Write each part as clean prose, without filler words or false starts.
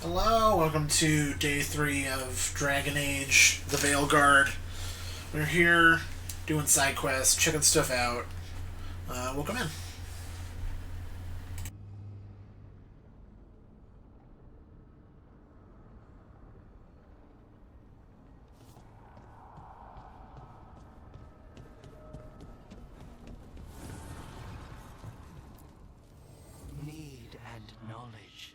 Hello, welcome to day 3 of Dragon Age, the Veilguard. We're here doing side quests, checking stuff out. Welcome in. Need and knowledge.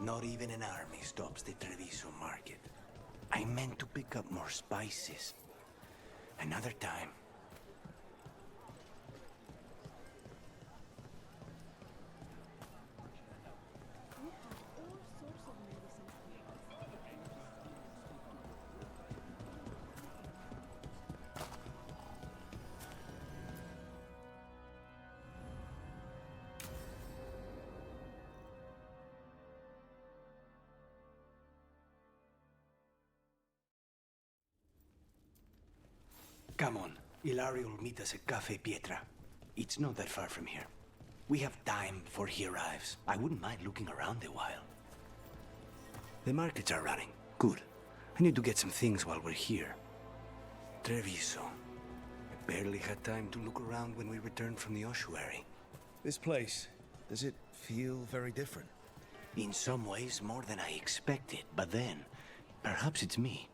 Not even an army stops the Treviso market. I meant to pick up more spices. Another time. Come on. Ilario will meet us at Cafe Pietra. It's not that far from here. We have time before he arrives. I wouldn't mind looking around a while. The markets are running. Good. I need to get some things while we're here. Treviso. I barely had time to look around when we returned from the ossuary. This place, does it feel very different? In some ways, more than I expected. But then, perhaps it's me.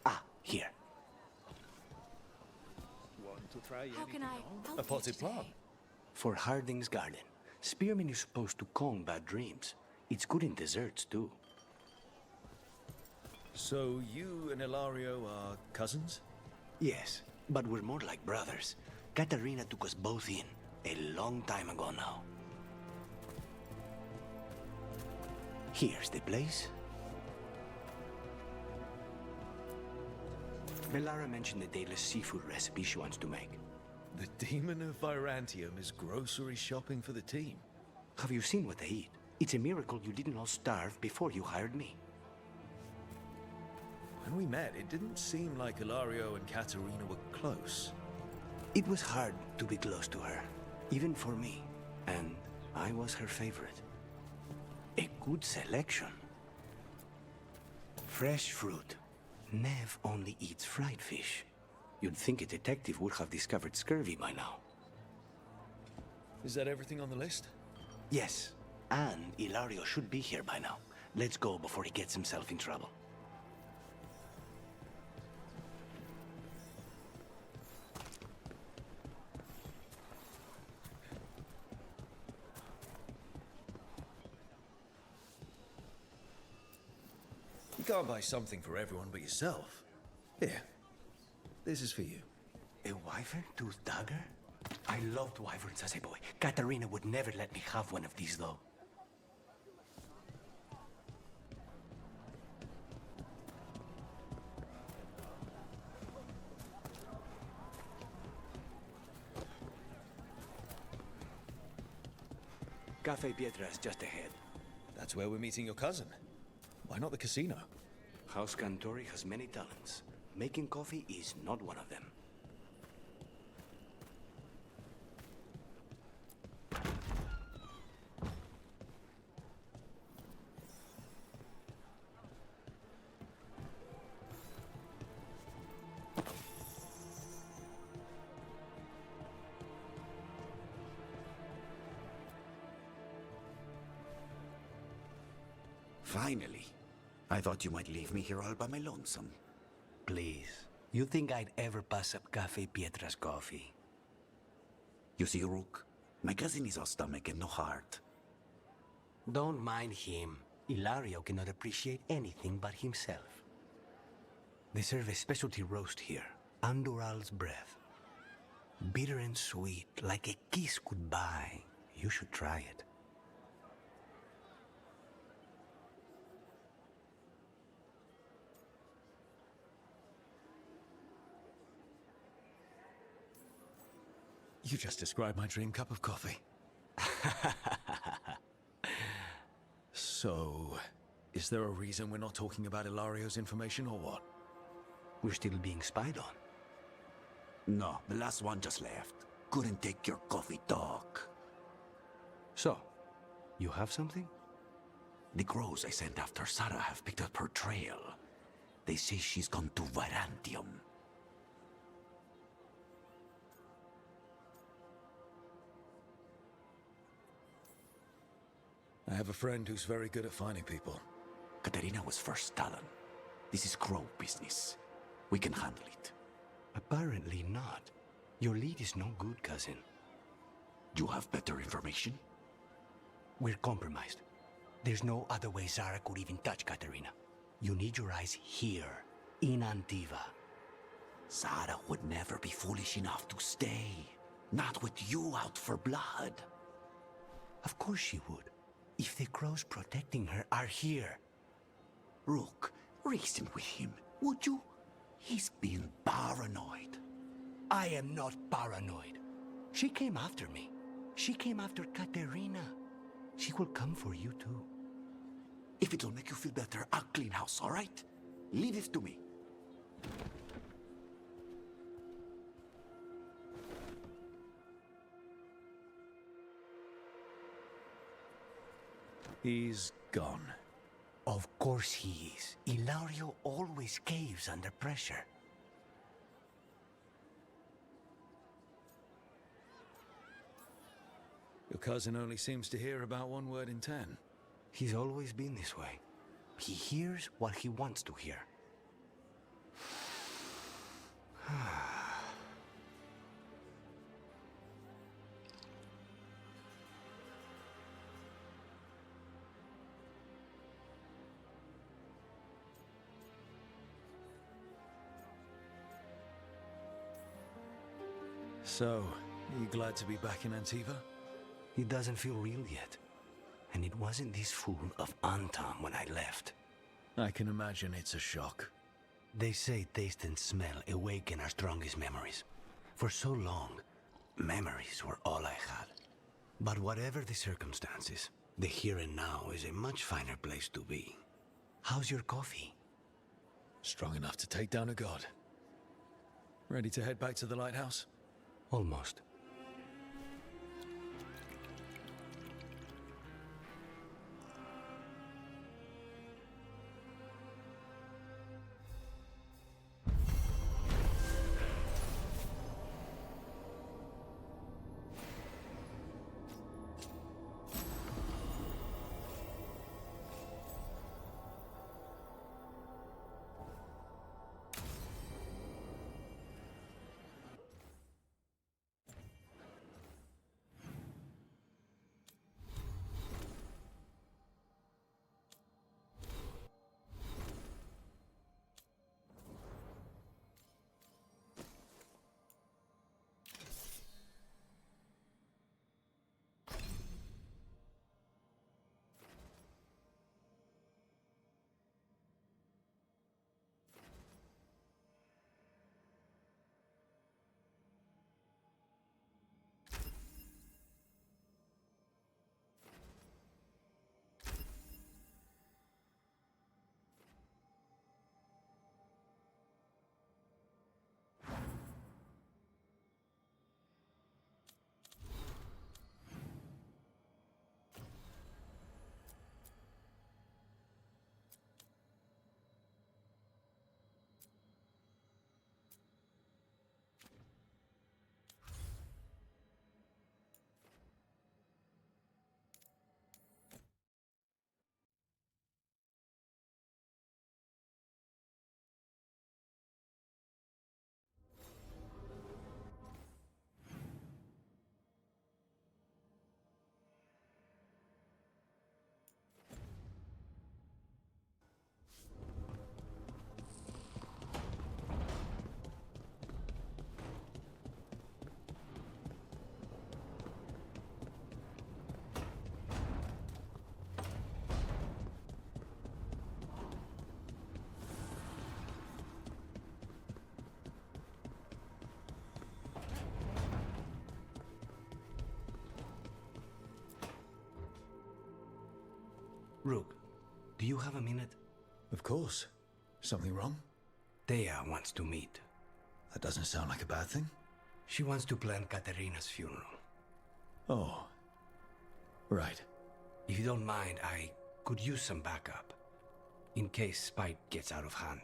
Ah, here. Want to try How can I help A you potted today? plant? For Harding's garden. Spearmint is supposed to calm bad dreams. It's good in desserts, too. So you and Ilario are cousins? Yes, but we're more like brothers. Katarina took us both in, a long time ago now. Here's the place. Melara mentioned the dayless seafood recipe she wants to make. The demon of Virantium is grocery shopping for the team. Have you seen what they eat? It's a miracle you didn't all starve before you hired me. When we met, it didn't seem like Ilario and Katerina were close. It was hard to be close to her, even for me. And I was her favorite. A good selection. Fresh fruit. Nev only eats fried fish. You'd think a detective would have discovered scurvy by now. Is that everything on the list? Yes, and Ilario should be here by now. Let's go before he gets himself in trouble. You can't buy something for everyone but yourself. Here, this is for you. A wyvern tooth dagger? I loved wyverns as a boy. Katerina would never let me have one of these, though. Cafe Pietra is just ahead. That's where we're meeting your cousin. Why not the casino? House Cantori has many talents. Making coffee is not one of them. Finally. I thought you might leave me here all by my lonesome. Please. You think I'd ever pass up Cafe Pietra's coffee? You see, Rook, my cousin is all stomach and no heart. Don't mind him. Ilario cannot appreciate anything but himself. They serve a specialty roast here, Andoral's breath. Bitter and sweet, like a kiss goodbye. You should try it. You just described my dream cup of coffee. So, is there a reason we're not talking about Ilario's information or what? We're still being spied on. No, the last one just left. Couldn't take your coffee talk. So, you have something? The crows I sent after Sarah have picked up her trail. They say she's gone to Virantium. I have a friend who's very good at finding people. Katerina was first Talon. This is crow business. We can handle it. Apparently not. Your lead is no good, cousin. You have better information? We're compromised. There's no other way Zara could even touch Katerina. You need your eyes here, in Antiva. Sarah would never be foolish enough to stay. Not with you out for blood. Of course she would. If the crows protecting her are here. Rook, reason with him, would you? He's being paranoid. I am not paranoid. She came after me. She came after Katerina. She will come for you too. If it'll make you feel better, I'll clean house, all right? Leave this to me. He's gone. Of course he is. Ilario always caves under pressure. Your cousin only seems to hear about one word in 10. He's always been this way. He hears what he wants to hear. So, you glad to be back in Antiva? It doesn't feel real yet. And it wasn't this fool of Anton when I left. I can imagine it's a shock. They say taste and smell awaken our strongest memories. For so long, memories were all I had. But whatever the circumstances, the here and now is a much finer place to be. How's your coffee? Strong enough to take down a god. Ready to head back to the lighthouse? Almost. Rook, do you have a minute? Of course. Something wrong? Thea wants to meet. That doesn't sound like a bad thing. She wants to plan Katerina's funeral. Oh. Right. If you don't mind, I could use some backup. In case Spite gets out of hand.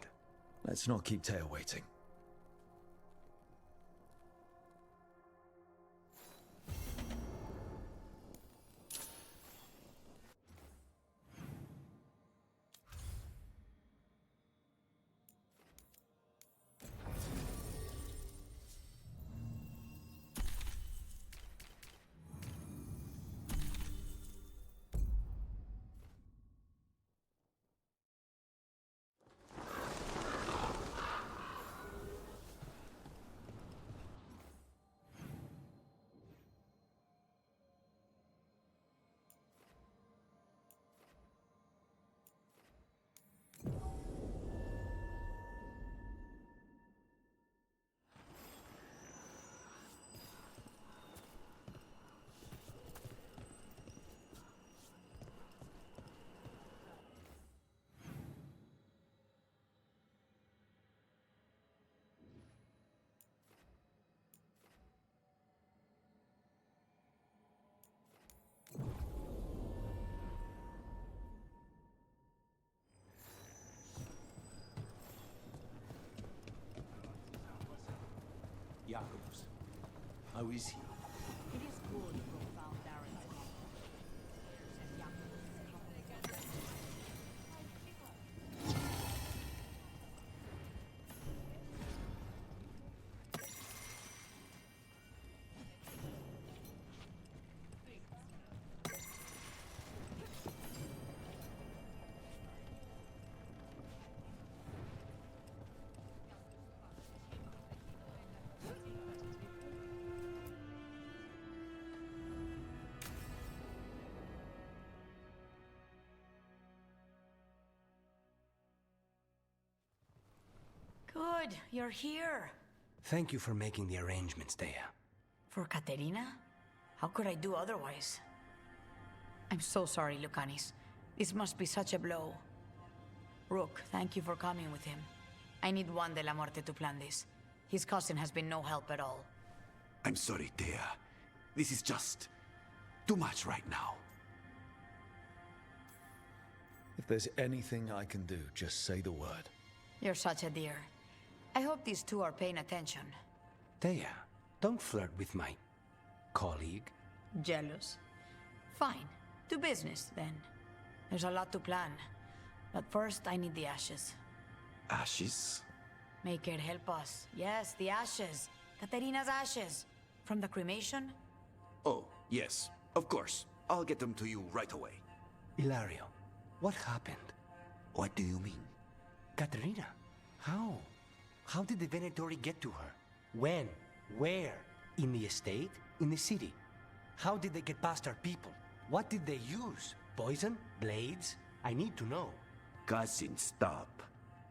Let's not keep Taya waiting. Jakobs, how is he? It is good to found Darren's and Good, you're here. Thank you for making the arrangements, Thea. For Katerina? How could I do otherwise? I'm so sorry, Lucanis. This must be such a blow. Rook, thank you for coming with him. I need Juan de la Muerte to plan this. His cousin has been no help at all. I'm sorry, Thea. This is just too much right now. If there's anything I can do, just say the word. You're such a dear. I hope these two are paying attention. Thea, don't flirt with my colleague. Jealous. Fine. To business, then. There's a lot to plan. But first, I need the ashes. Ashes? Make it help us. Yes, the ashes. Katerina's ashes. From the cremation? Oh, yes, of course. I'll get them to you right away. Ilario, what happened? What do you mean? Katerina, how? How did the Venatori get to her? When? Where? In the estate? In the city? How did they get past our people? What did they use? Poison? Blades? I need to know. Cousin, stop.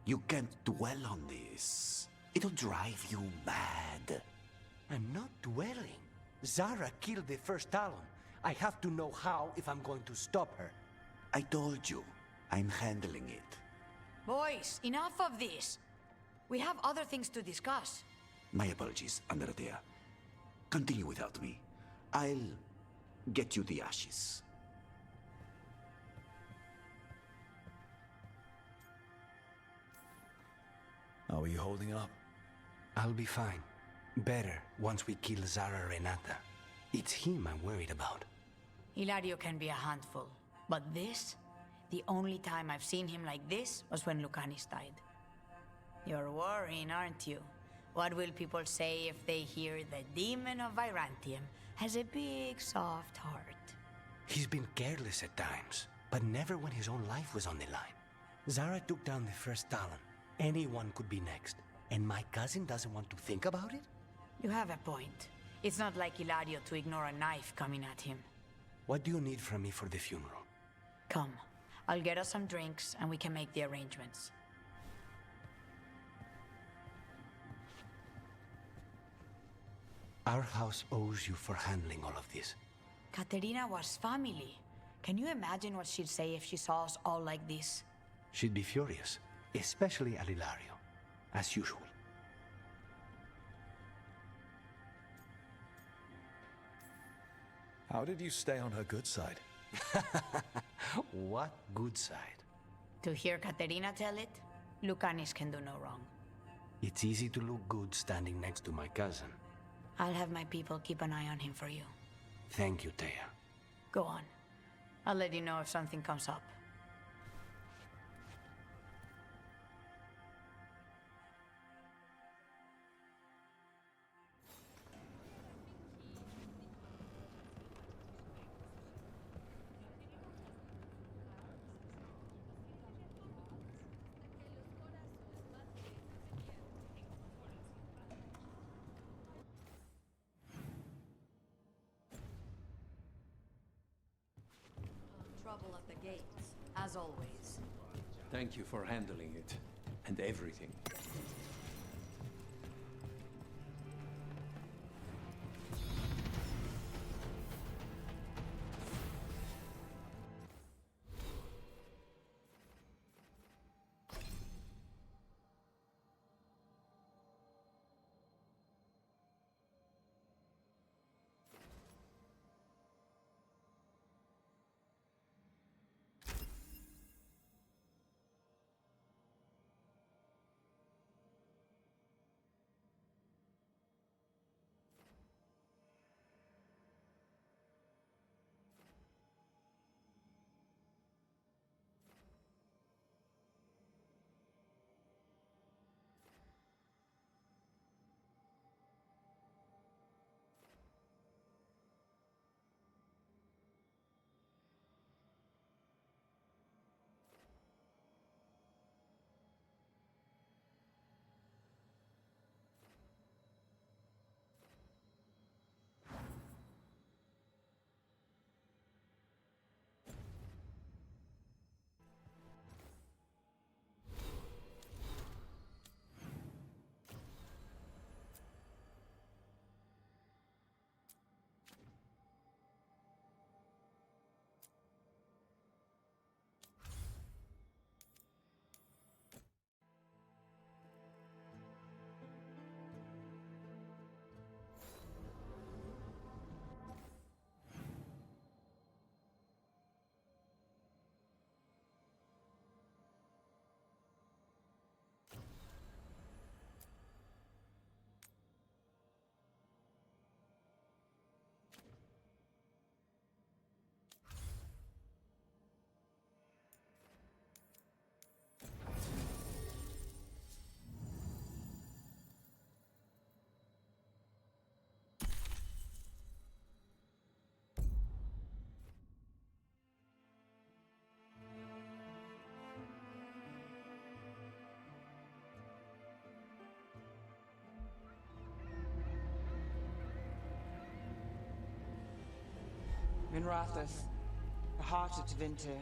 You can't dwell on this. It'll drive you mad. I'm not dwelling. Zara killed the first Talon. I have to know how if I'm going to stop her. I told you, I'm handling it. Boys, enough of this. We have other things to discuss. My apologies, Andrea. Continue without me. I'll get you the ashes. Are we holding up? I'll be fine. Better once we kill Zara Renata. It's him I'm worried about. Hilario can be a handful. But this? The only time I've seen him like this was when Lucanis died. You're worrying, aren't you? What will people say if they hear the demon of Virantium has a big, soft heart? He's been careless at times, but never when his own life was on the line. Zara took down the first Talon. Anyone could be next. And my cousin doesn't want to think about it? You have a point. It's not like Hilario to ignore a knife coming at him. What do you need from me for the funeral? Come. I'll get us some drinks and we can make the arrangements. Our house owes you for handling all of this. Katerina was family. Can you imagine what she'd say if she saw us all like this? She'd be furious, especially at Ilario, as usual. How did you stay on her good side? What good side? To hear Katerina tell it, Lucanis can do no wrong. It's easy to look good standing next to my cousin. I'll have my people keep an eye on him for you. Thank you, Thea. Go on. I'll let you know if something comes up. Trouble at the gates, as always. Thank you for handling it, and everything. Minrathous, the heart of Tevinter.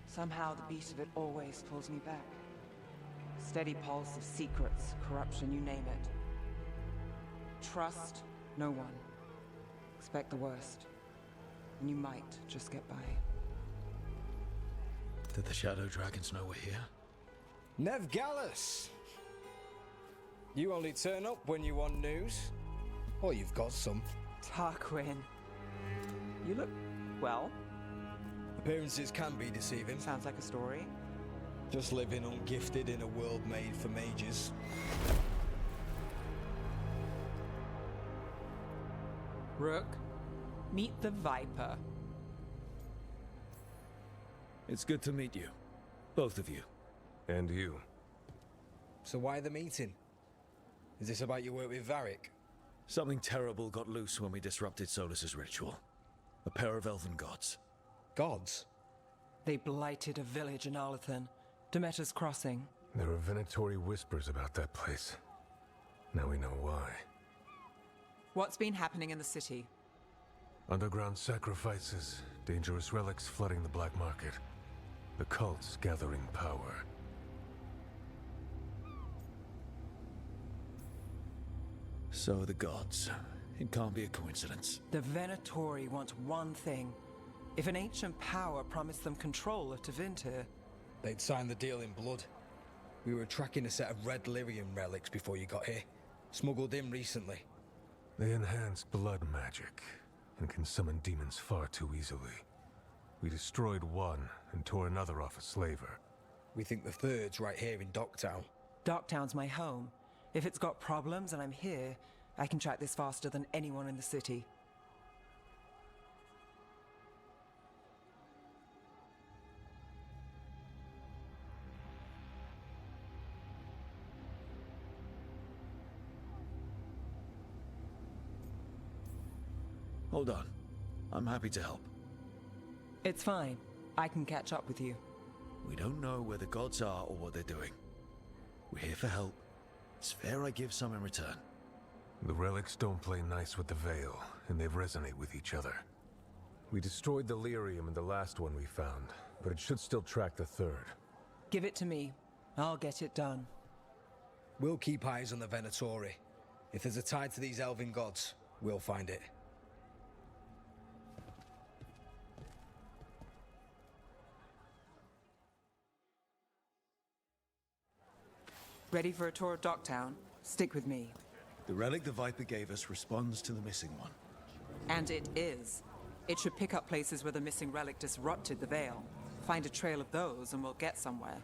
Somehow the beat of it always pulls me back. Steady pulse of secrets, corruption, you name it. Trust no one. Expect the worst. And you might just get by. Did the Shadow Dragons know we're here? Nev Gallus! You only turn up when you want news. Or you've got some. Tarquin. You look well. Appearances can be deceiving. Sounds like a story. Just living ungifted in a world made for mages. Rook, meet the Viper. It's good to meet you. Both of you. And you. So why the meeting? Is this about your work with Varric? Something terrible got loose when we disrupted Solus's ritual. A pair of elven gods. Gods? They blighted a village in Arlathan, Demeter's Crossing. There were venatory whispers about that place. Now we know why. What's been happening in the city? Underground sacrifices, dangerous relics flooding the black market. The cults gathering power. So the gods. It can't be a coincidence. The Venatori want one thing, If an ancient power promised them control of Tevinter, They'd sign the deal in blood. We were tracking a set of red lyrium relics before you got here. Smuggled in recently. They enhance blood magic and can summon demons far too easily. We destroyed one and tore another off a slaver. We think the third's right here in Docktown. Docktown's my home. If it's got problems and I'm here, I can track this faster than anyone in the city. Hold on. I'm happy to help. It's fine. I can catch up with you. We don't know where the gods are or what they're doing. We're here for help. It's fair I give some in return. The relics don't play nice with the Veil, and they resonate with each other. We destroyed the lyrium in the last one we found, but it should still track the third. Give it to me. I'll get it done. We'll keep eyes on the Venatori. If there's a tie to these elven gods, we'll find it. Ready for a tour of Docktown? Stick with me. The relic the Viper gave us responds to the missing one. And it is. It should pick up places where the missing relic disrupted the Veil. Find a trail of those and we'll get somewhere.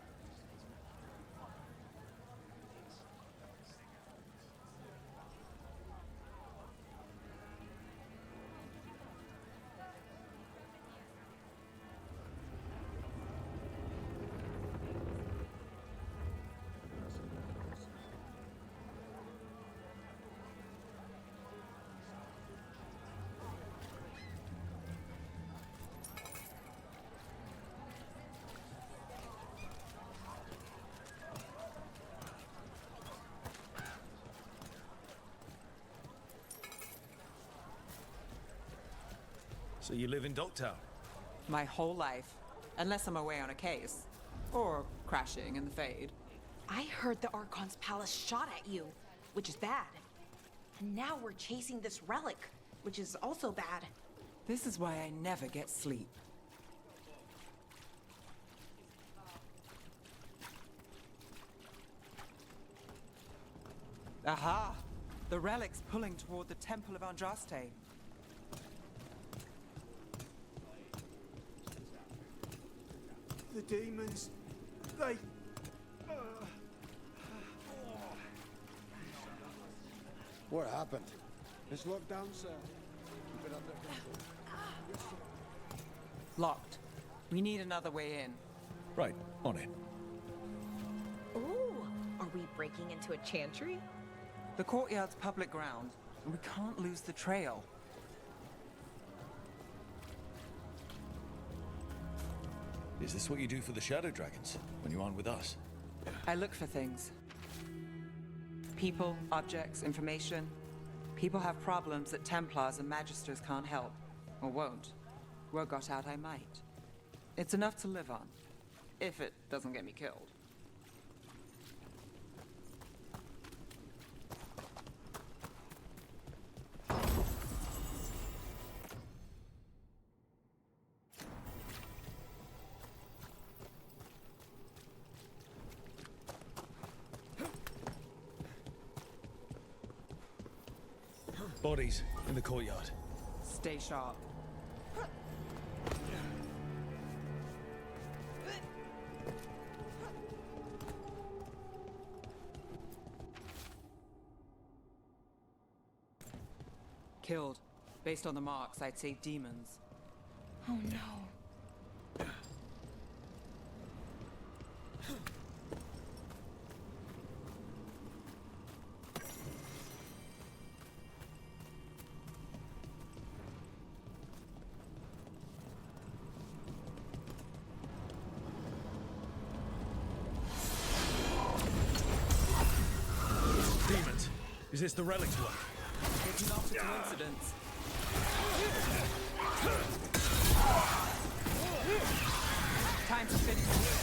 So you live in Docktown? My whole life. Unless I'm away on a case. Or crashing in the Fade. I heard the Archon's palace shot at you, which is bad. And now we're chasing this relic, which is also bad. This is why I never get sleep. Aha! The relic's pulling toward the Temple of Andraste. The demons, they... What happened? It's locked down, sir. Keep it under control. Locked. We need another way in. Right, on it. Ooh, are we breaking into a chantry? The courtyard's public ground, and we can't lose the trail. Is this what you do for the Shadow Dragons, when you aren't with us? I look for things. People, objects, information. People have problems that Templars and Magisters can't help. Or won't. Word got out I might. It's enough to live on. If it doesn't get me killed. Bodies in the courtyard. Stay sharp. Killed. Based on the marks, I'd say demons. Oh no. Demons! Is this the relic's work? It's not a coincidence. Time to finish this.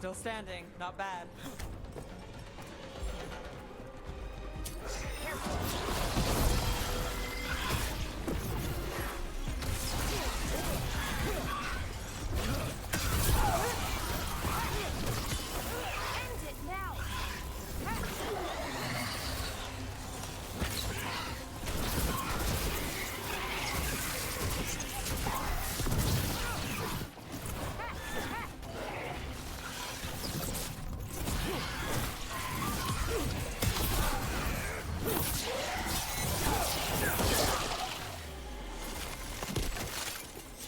Still standing, not bad. End it now!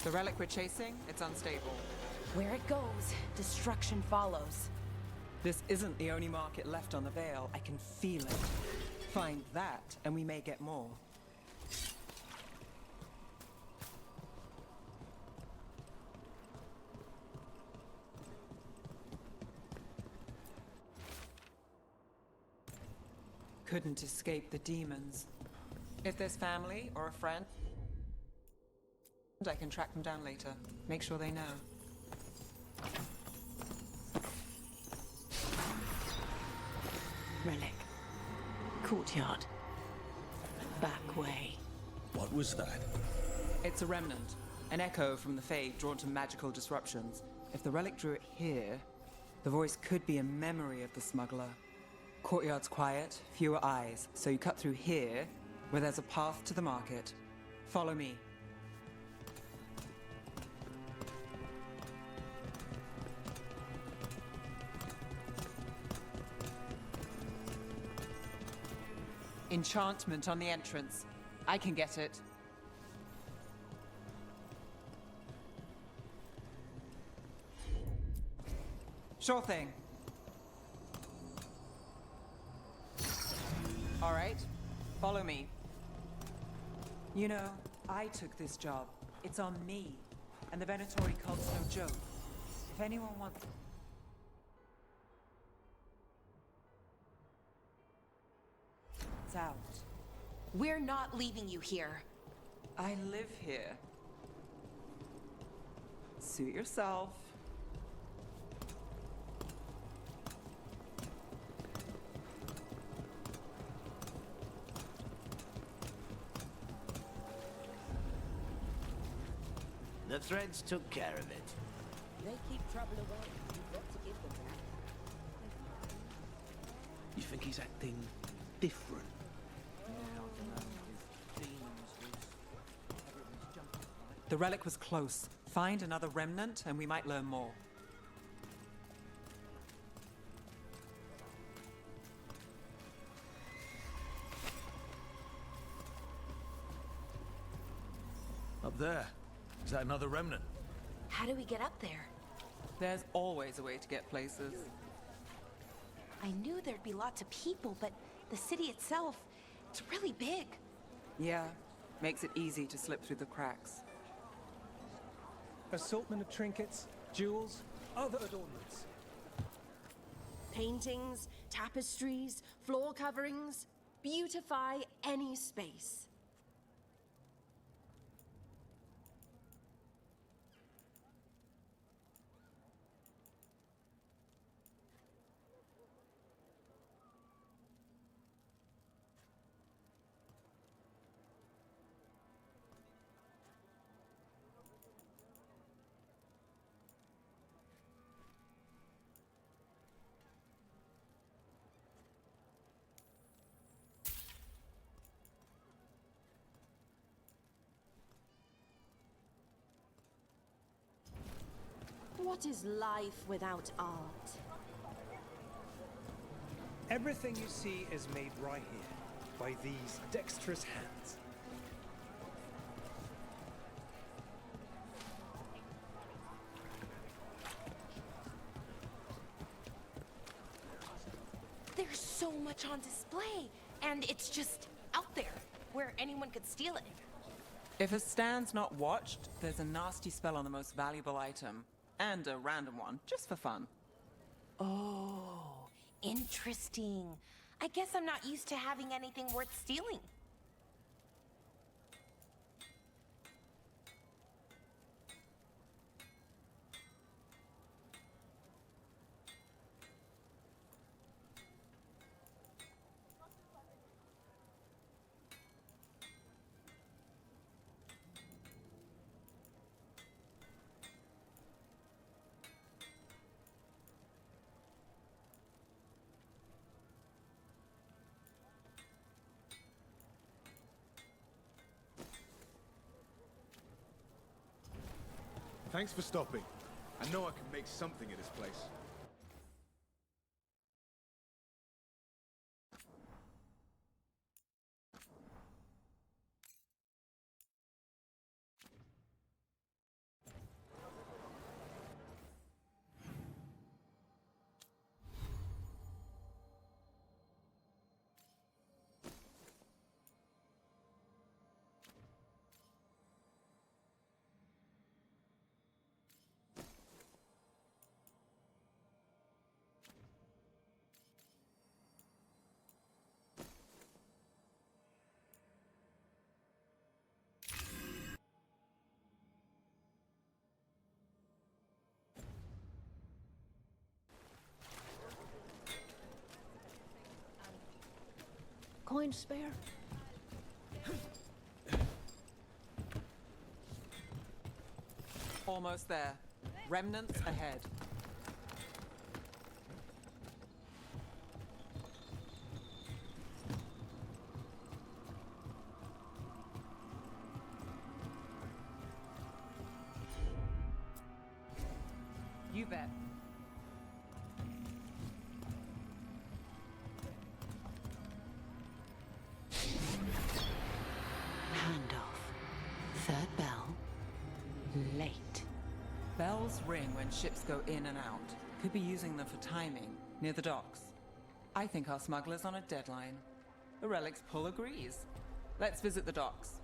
The relic we're chasing, it's unstable. Where it goes, destruction follows. This isn't the only market left on the Veil. I can feel it. Find that, and we may get more. Couldn't escape the demons. If there's family or a friend, I can track them down later. Make sure they know. Relic. Courtyard. Back way. What was that? It's a remnant. An echo from the Fade drawn to magical disruptions. If the relic drew it here, the voice could be a memory of the smuggler. Courtyard's quiet, fewer eyes, so you cut through here, where there's a path to the market. Follow me. Enchantment on the entrance. I can get it. Sure thing. All right, follow me. You know, I took this job. It's on me. And the Venatori cult's no joke. If anyone wants... It's out. We're not leaving you here. I live here. Suit yourself. The threads took care of it. They keep trouble away. You've got to give them that. You think he's acting different? The relic was close. Find another remnant and we might learn more. Up there. Is that another remnant? How do we get up there? There's always a way to get places. I knew there'd be lots of people, but the city itself, it's really big. Yeah, makes it easy to slip through the cracks. Assortment of trinkets, jewels, other adornments. Paintings, tapestries, floor coverings. Beautify any space. What is life without art? Everything you see is made right here, by these dexterous hands. There's so much on display, and it's just out there, where anyone could steal it. If a stand's not watched, there's a nasty spell on the most valuable item. And a random one, just for fun. Oh, interesting. I guess I'm not used to having anything worth stealing. Thanks for stopping. I know I can make something of this place. Coin spare? Almost there. Remnants ahead. You bet. Handoff. Third bell. Late. Bells ring when ships go in and out. Could be using them for timing, near the docks. I think our smuggler's on a deadline. The Relic's pull agrees. Let's visit the docks.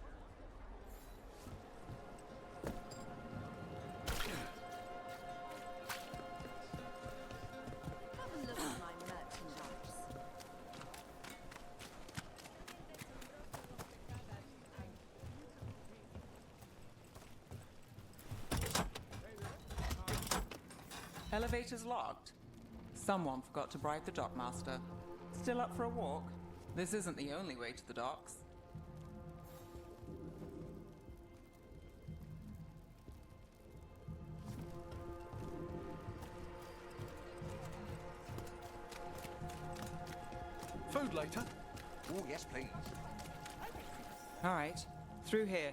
Have a look at my merchandise. Elevator's locked. Someone forgot to bribe the dockmaster. Still up for a walk? This isn't the only way to the docks. Food later? Oh, yes, please. All right, through here.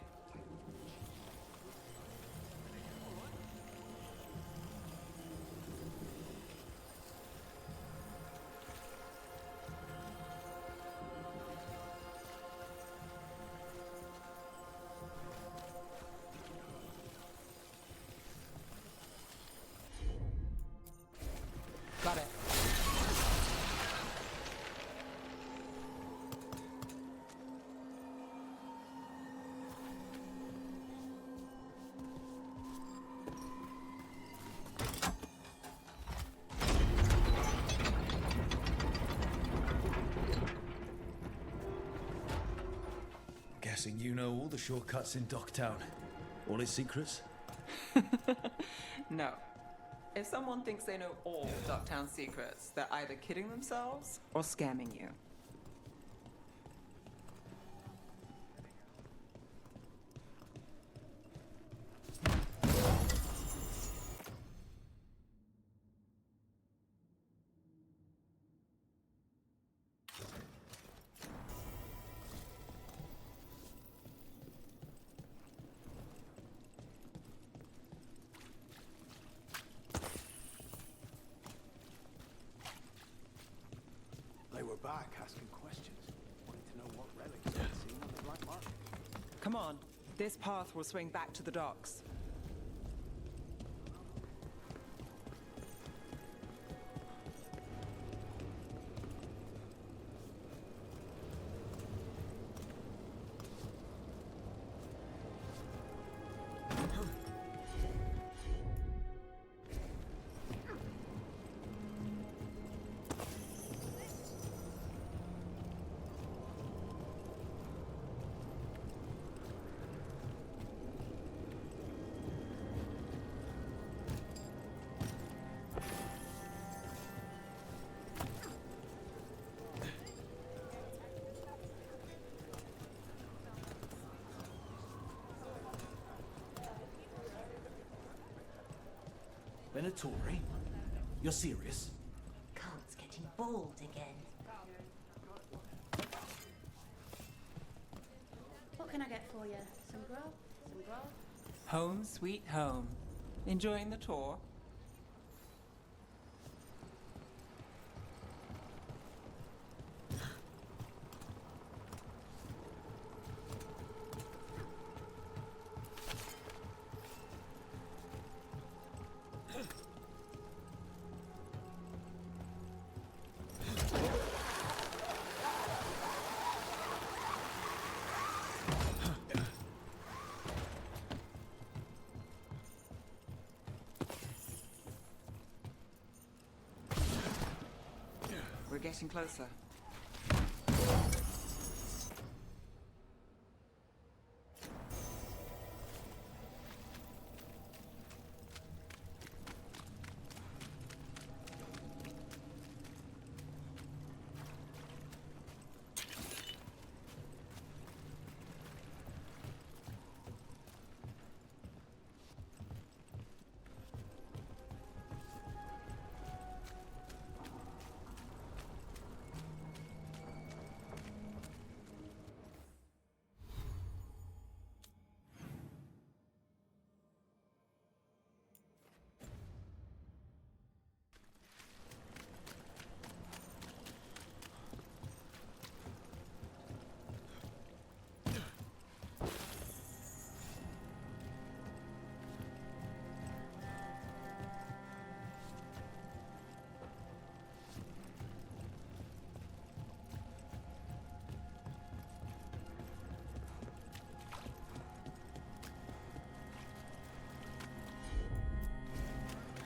Got it. Guessing you know all the shortcuts in Docktown. All its secrets? No. If someone thinks they know all Docktown secrets, they're either kidding themselves or scamming you. They were back asking questions, wanting to know what relics they'd seen on the black market. Come on, this path will swing back to the docks. Venatori? You're serious? Cult's getting bold again. What can I get for you? Some grub? Some grub? Home sweet home. Enjoying the tour? We're getting closer.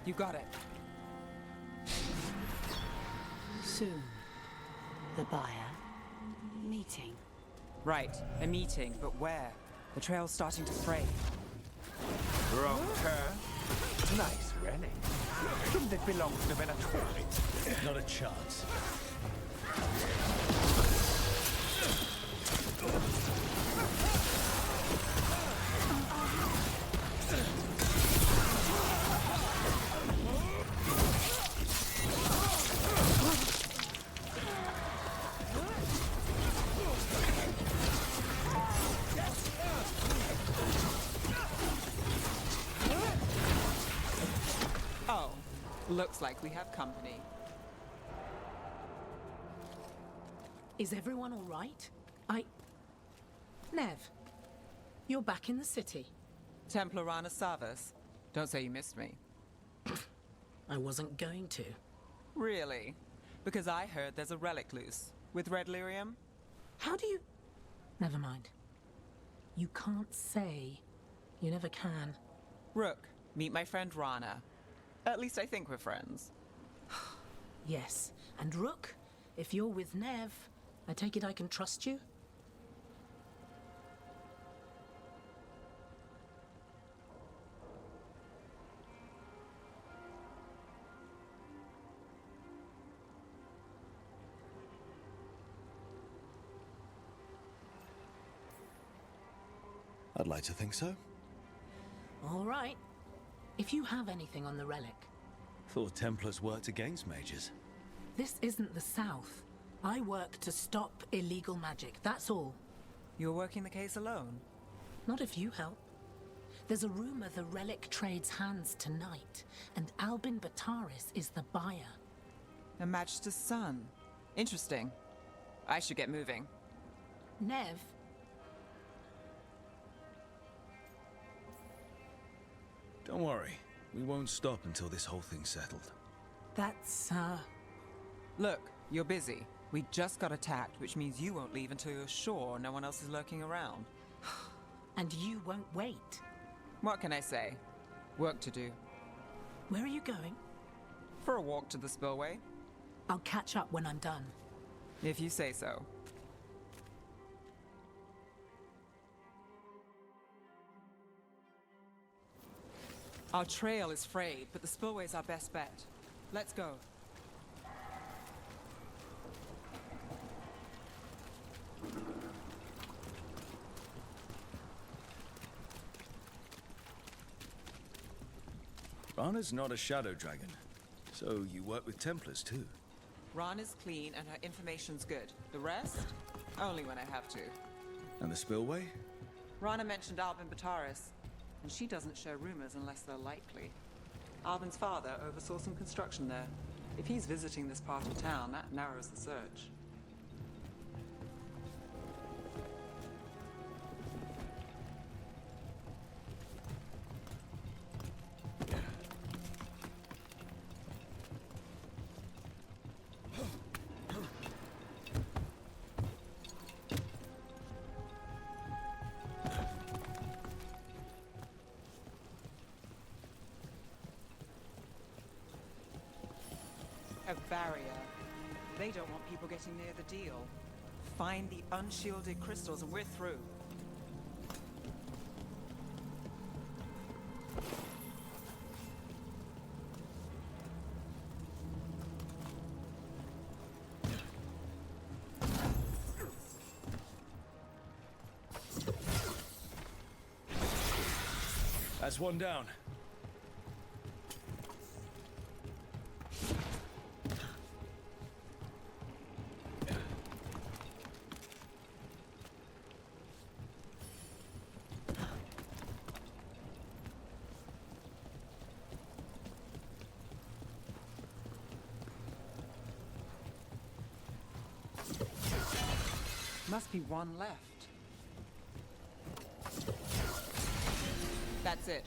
You got it. Soon. The buyer. Meeting. Right, a meeting, but where? The trail's starting to fray. Wrong turn. Nice relic. Shouldn't it belong to the Venatori? Not a chance. Oh, looks like we have company. Is everyone all right? Nev, you're back in the city. Templar Rana Savas. Don't say you missed me. I wasn't going to. Really? Because I heard there's a relic loose. With red lyrium? How do you... Never mind. You can't say. You never can. Rook, meet my friend Rana. At least I think we're friends. Yes. And Rook, if you're with Nev, I take it I can trust you? I'd like to think so. All right. If you have anything on the relic. Thought Templars worked against mages. This isn't the South. I work to stop illegal magic, that's all. You're working the case alone? Not if you help. There's a rumor the relic trades hands tonight, and Albin Bataris is the buyer. A Magister's son. Interesting. I should get moving. Nev? Don't worry. We won't stop until this whole thing's settled. That's, Look, you're busy. We just got attacked, which means you won't leave until you're sure no one else is lurking around. And you won't wait. What can I say? Work to do. Where are you going? For a walk to the spillway. I'll catch up when I'm done. If you say so. Our trail is frayed, but the spillway's our best bet. Let's go. Rana's not a shadow dragon, so you work with Templars too. Rana's clean and her information's good. The rest? Only when I have to. And the spillway? Rana mentioned Albin Bataris. And she doesn't share rumors unless they're likely. Albin's father oversaw some construction there. If he's visiting this part of town, that narrows the search. A barrier. They don't want people getting near the deal. Find the unshielded crystals and we're through. That's one down. Must be one left. That's it.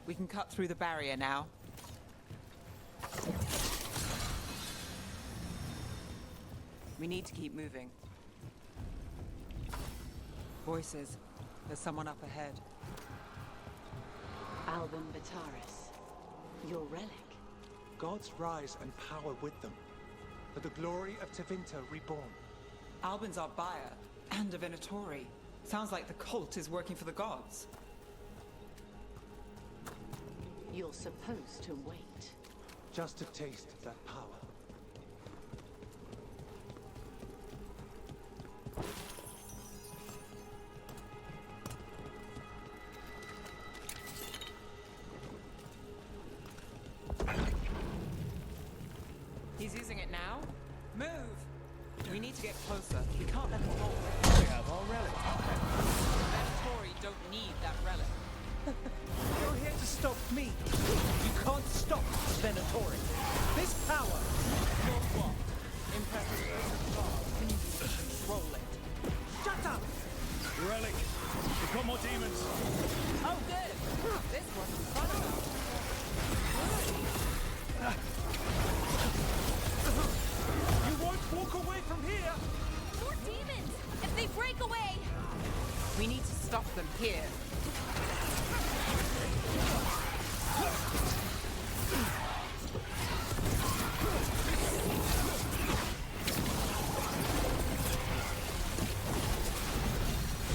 We can cut through the barrier now. We need to keep moving. Voices. There's someone up ahead. Albin Bataris, your relic. Gods rise and power with them. For the glory of Tevinter reborn. Albin's our buyer, and a Venatori. Sounds like the cult is working for the gods. You're supposed to wait. Just to taste that power. He's using it now? Move! We need to get closer. We can't let him hold. We have our relic. Venatori don't need that relic. You're here to stop me. You can't stop Venatori. This power. Your what? Impressive versus God. Can you control it? Shut up! Relic. We've got more demons. Oh, good. This wasn't fun enough. You won't walk away from here! More demons! If they break away! We need to stop them here.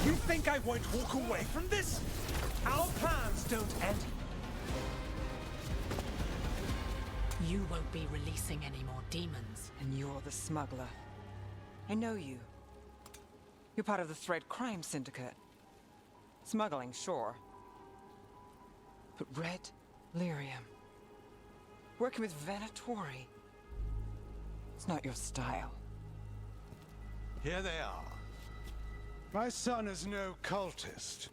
You think I won't walk away from this? Our plans don't end. You won't be releasing any more demons. And you're the smuggler. I know you. You're part of the Thread Crime Syndicate. Smuggling, sure. But Red Lyrium. Working with Venatori. It's not your style. Here they are. My son is no cultist.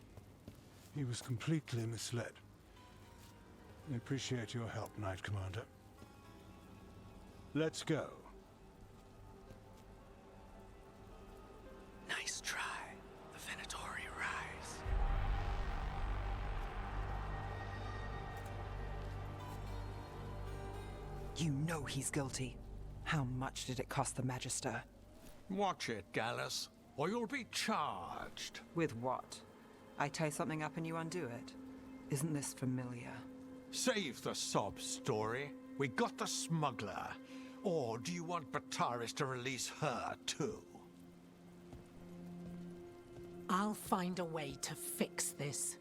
He was completely misled. I appreciate your help, Knight Commander. Let's go. Nice try. The Venatori rise. You know he's guilty. How much did it cost the Magister? Watch it, Gallus, or you'll be charged. With what? I tie something up and you undo it. Isn't this familiar? Save the sob story. We got the smuggler. Or do you want Bataris to release her, too? I'll find a way to fix this.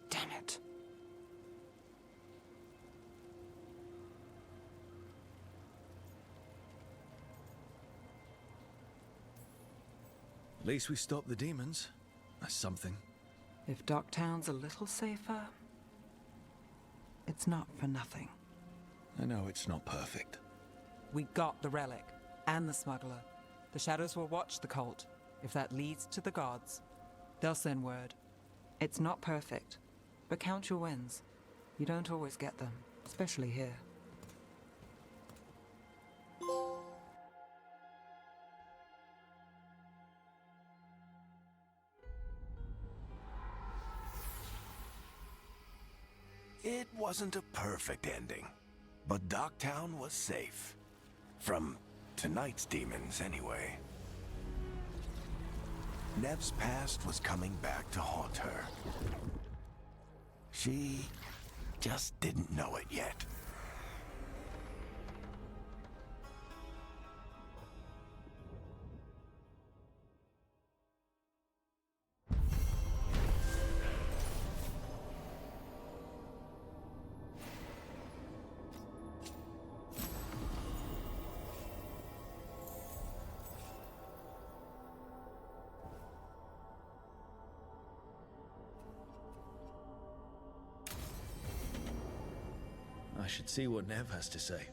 Damn it. At least we stopped the demons. That's something. If Docktown's a little safer, it's not for nothing. I know it's not perfect. We got the relic, and the smuggler. The shadows will watch the cult. If that leads to the gods, They'll send word. It's not perfect, but count your wins. You don't always get them, especially here. It wasn't a perfect ending, but Docktown was safe. From tonight's demons, anyway. Nev's past was coming back to haunt her. She just didn't know it yet. I should see what Nev has to say.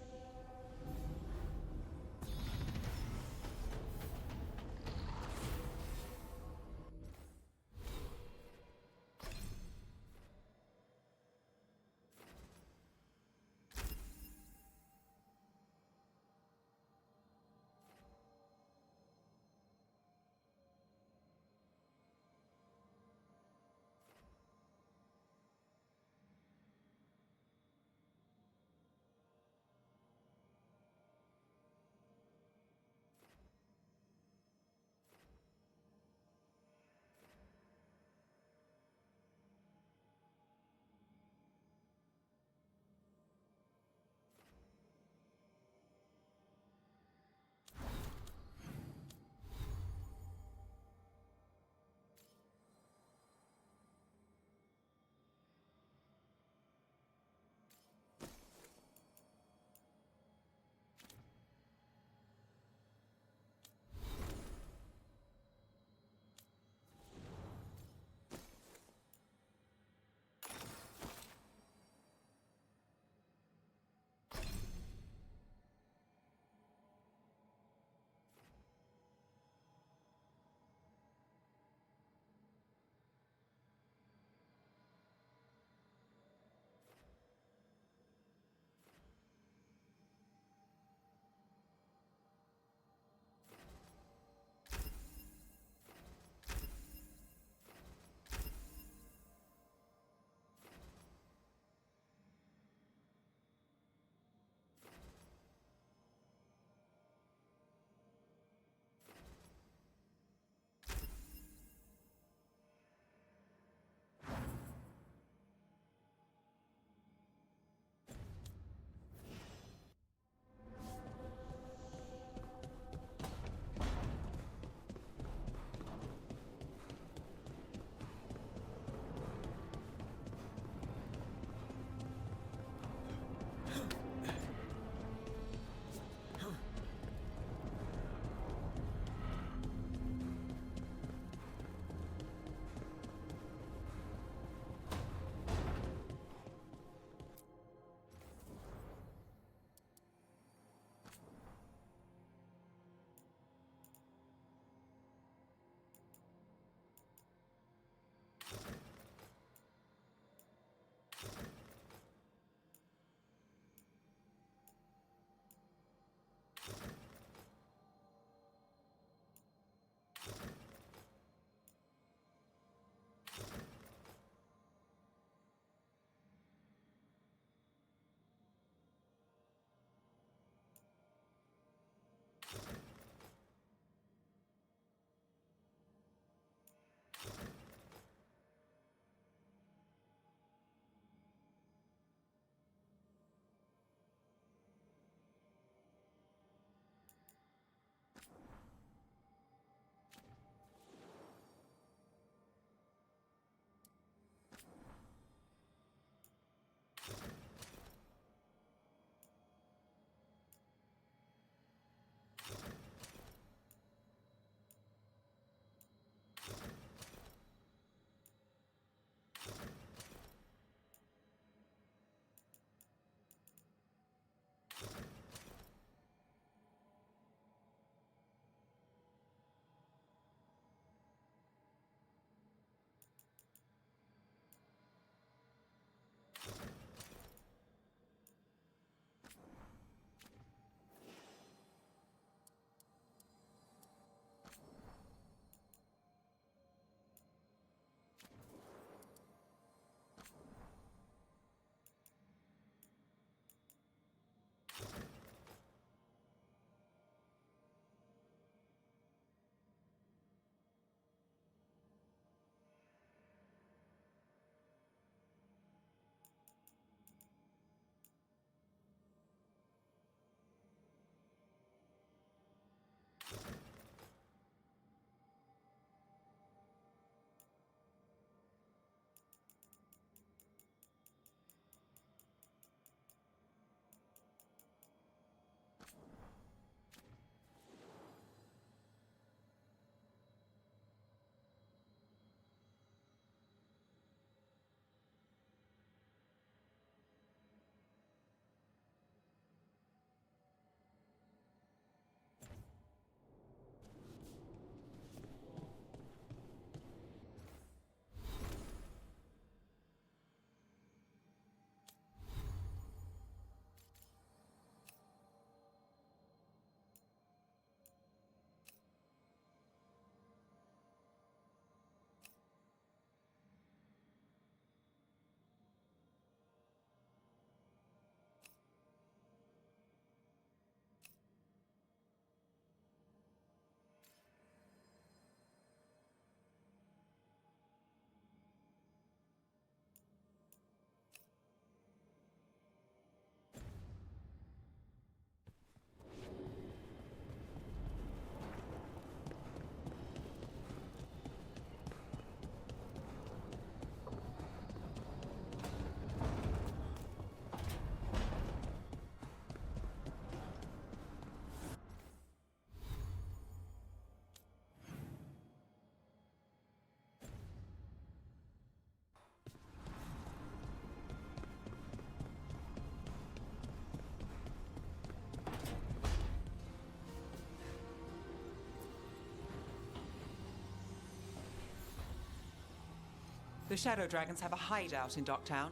The Shadow Dragons have a hideout in Docktown.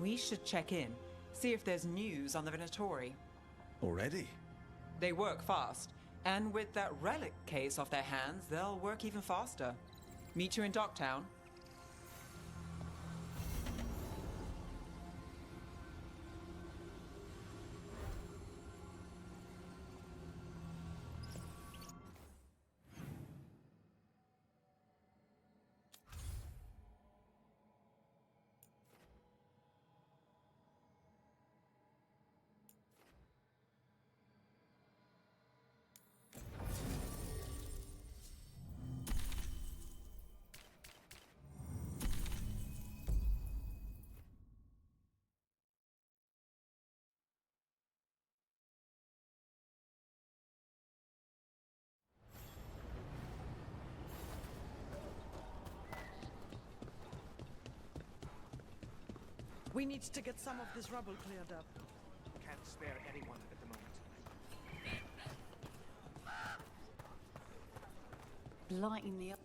We should check in, see if there's news on the Venatori. Already? They work fast, and with that relic case off their hands, they'll work even faster. Meet you in Docktown. We need to get some of this rubble cleared up. Can't spare anyone at the moment. Lighting the up.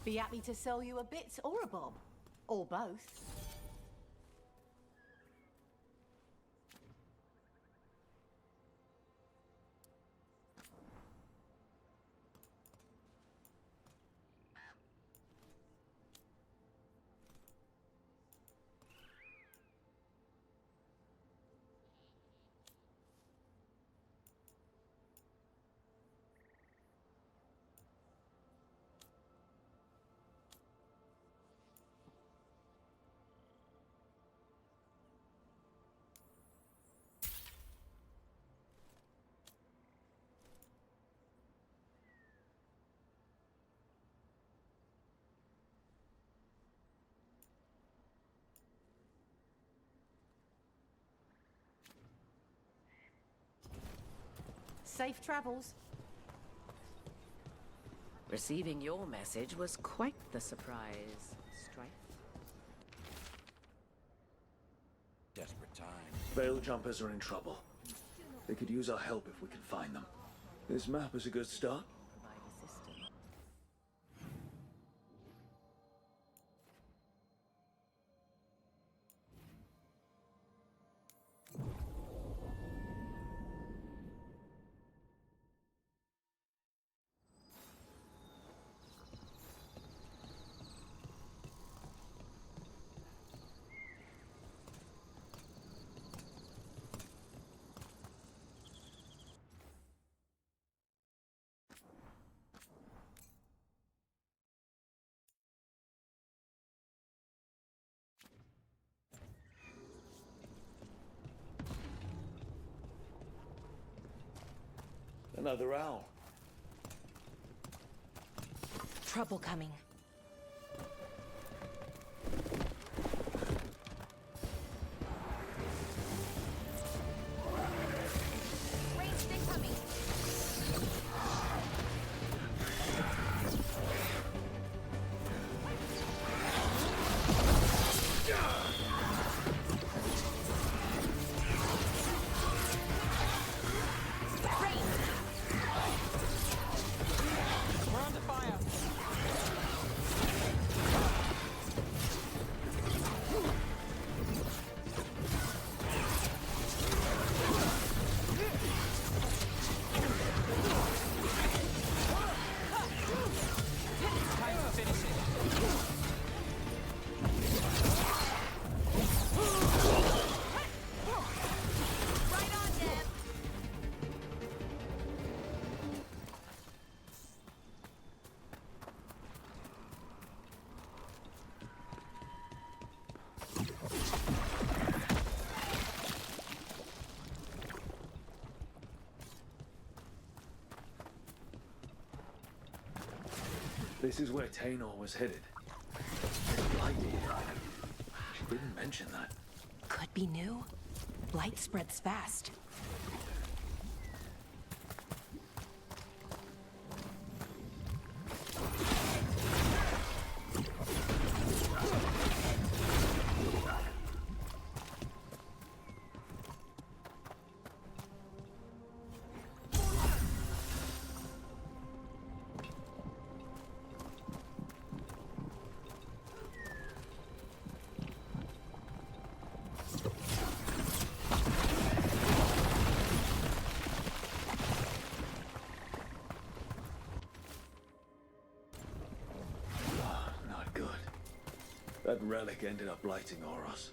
Be happy to sell you a bit or a bob. Or both. Safe travels. Receiving your message was quite the surprise, Strife. Desperate times. Veil jumpers are in trouble. They could use our help if we can find them. This map is a good start. Provide assistance. Another owl. Trouble coming. Ranged incoming. We're under fire. Time to finish it. Right on, Deb. This is where Tainor was headed. Blight here. She didn't mention that. Could be new. Light spreads fast. That relic ended up lighting Oros.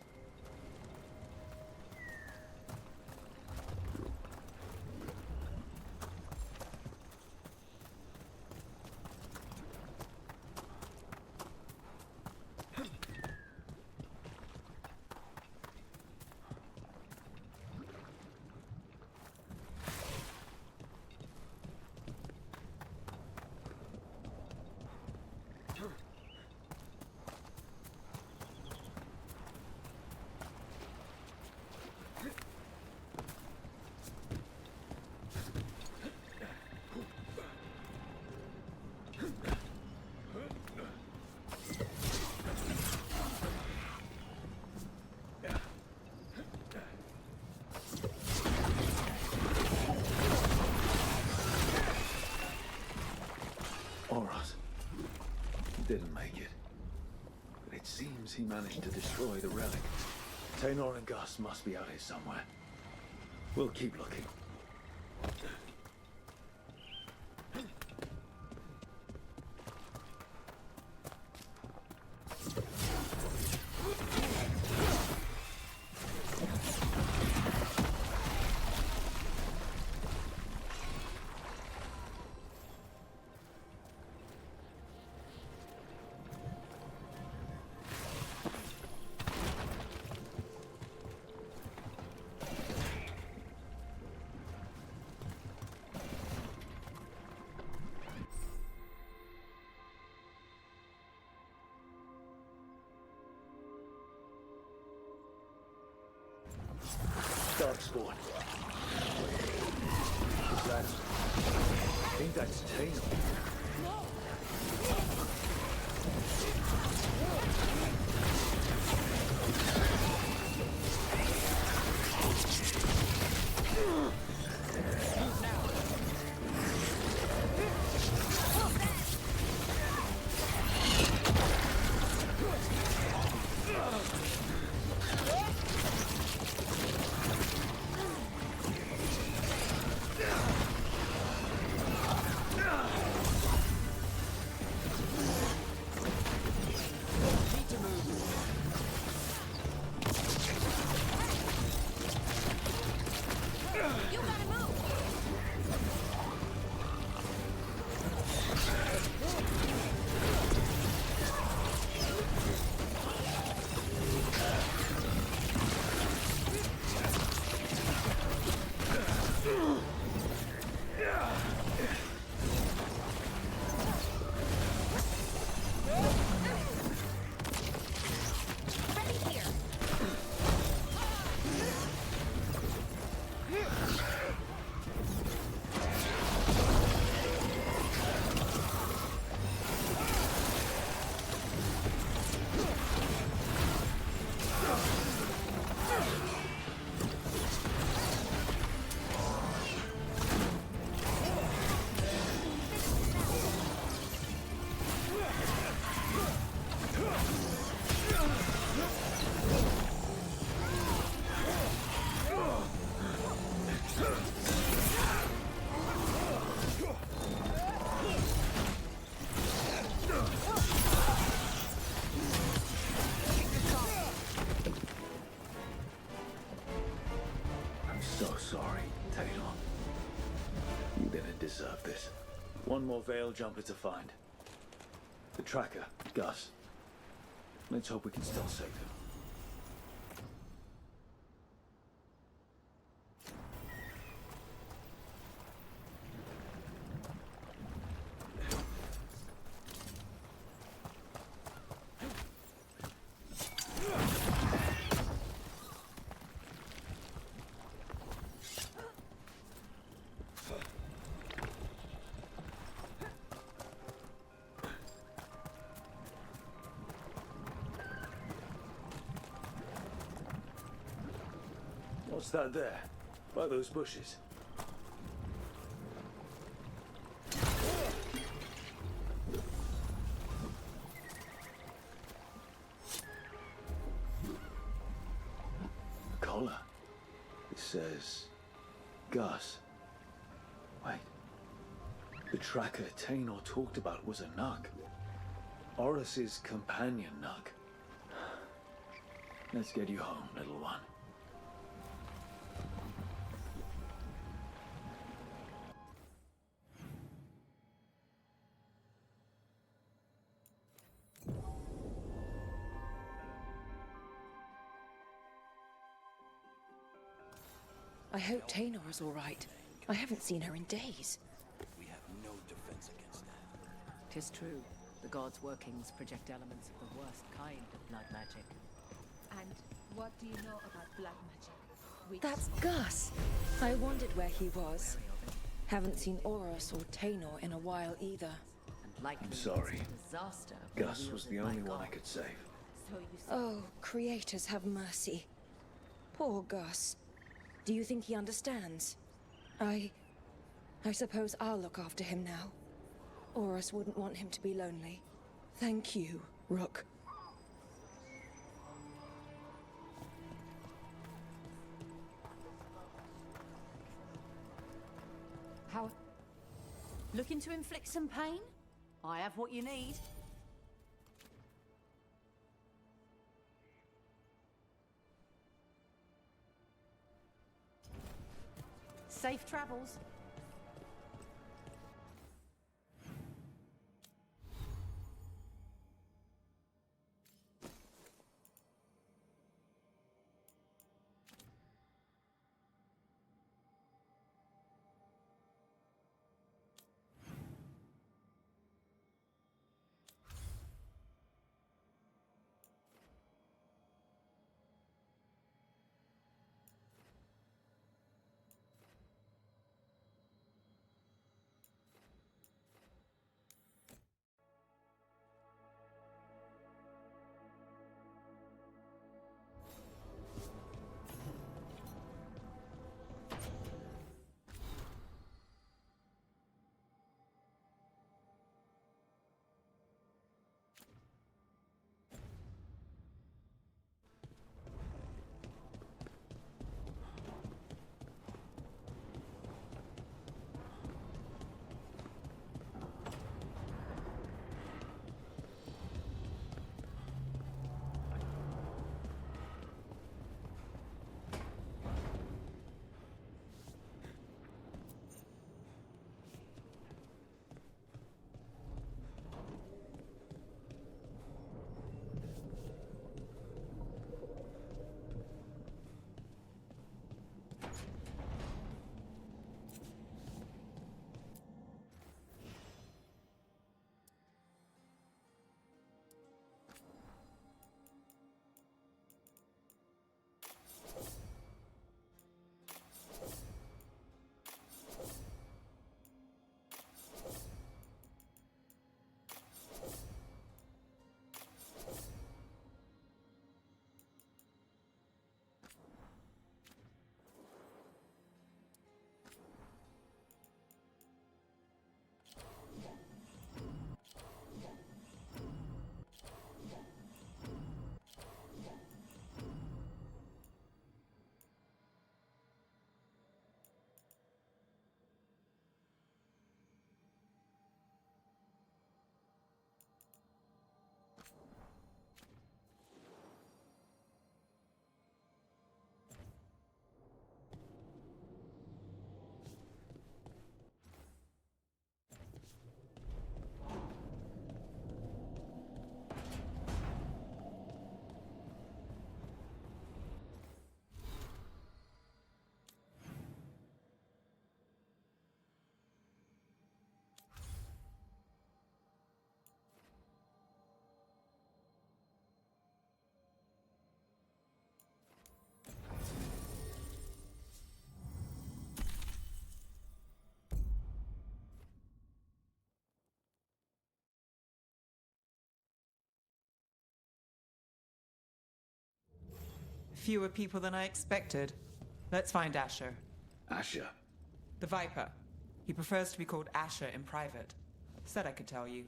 Oros didn't make it, but it seems he managed to destroy the relic. Taynor and Gus must be out here somewhere. We'll keep looking. Darkspawn. What's that? I think that's Taynor. Deserve this. One more Veil jumper to find. The tracker, Gus. Let's hope we can still save him. What's that there? By those bushes? A collar. It says... Gus. Wait. The tracker Taynor talked about was a Nug. Oris's companion Nug. Let's get you home, little one. I hope Taenor's all right. I haven't seen her in days. We have no defense against that. 'Tis true. The god's workings project elements of the worst kind of blood magic. And what do you know about black magic? That's Gus! I wondered where he was. Haven't seen Oros or Taenor in a while either. I'm sorry. Disaster. Gus was the only one I could save. So you Oh, creators have mercy. Poor Gus. Do you think he understands? I suppose I'll look after him now. Oros wouldn't want him to be lonely. Thank you, Rook. How? Looking to inflict some pain? I have what you need. Safe travels. Fewer people than I expected. Let's find Asher. Asher? The Viper. He prefers to be called Asher in private. Said I could tell you.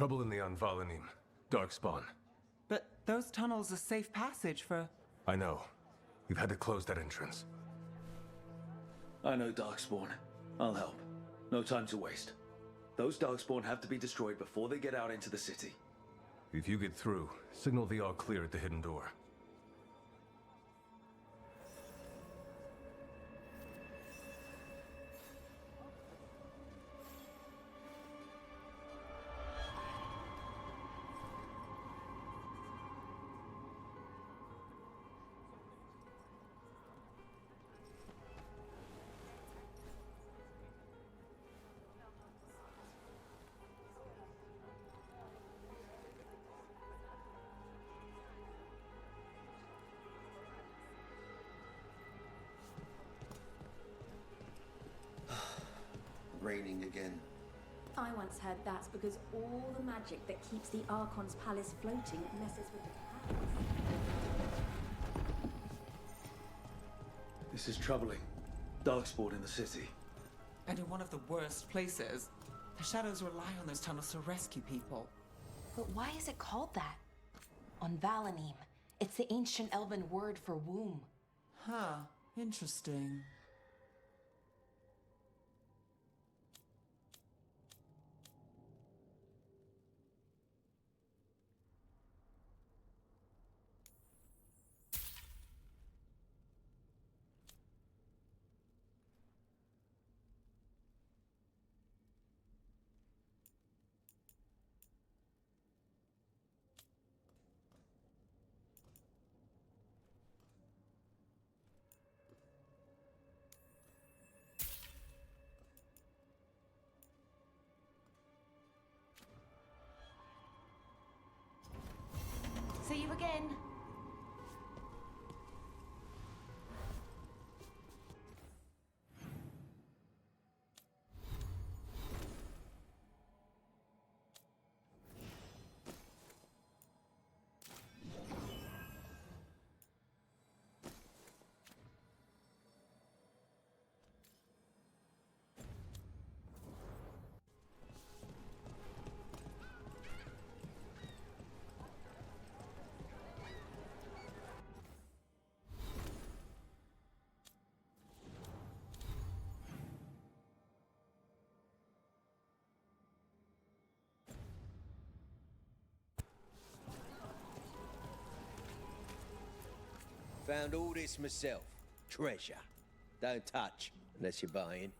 Trouble in the Anvalanim. Darkspawn. But those tunnels are safe passage for... I know. We've had to close that entrance. I know Darkspawn. I'll help. No time to waste. Those Darkspawn have to be destroyed before they get out into the city. If you get through, signal the all clear at the hidden door. Raining again. I once heard that's because all the magic that keeps the Archon's palace floating messes with the clouds. This is troubling. Darkspawn in the city. And in one of the worst places. The Shadows rely on those tunnels to rescue people. But why is it called that? On Valanim, it's the ancient Elven word for womb. Huh. Interesting. See you again. Found all this myself. Treasure. Don't touch unless you're buying.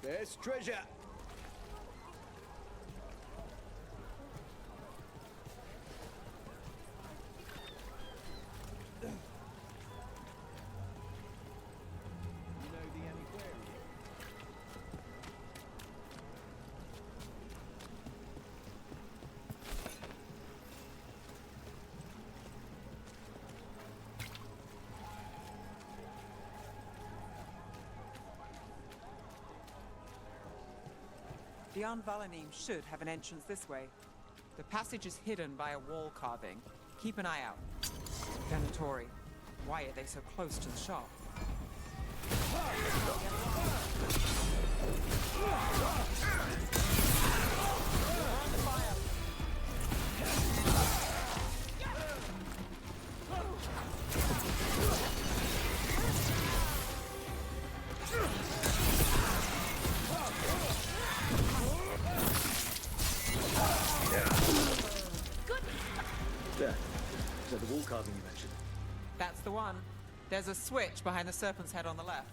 There's treasure. The Anvalanim should have an entrance this way. The passage is hidden by a wall carving. Keep an eye out. Venatori. Why are they so close to the shop? building you mentioned? That's the one. There's a switch behind the serpent's head on the left.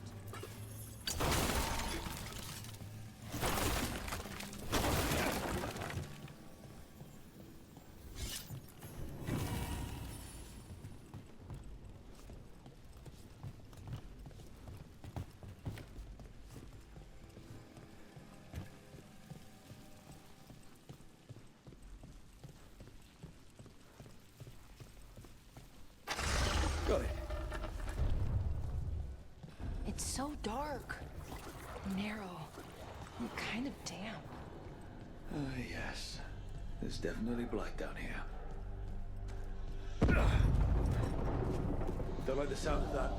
Got it. It's so dark, narrow, and kind of damp. Ah, yes. There's definitely blight down here. Don't like the sound of that.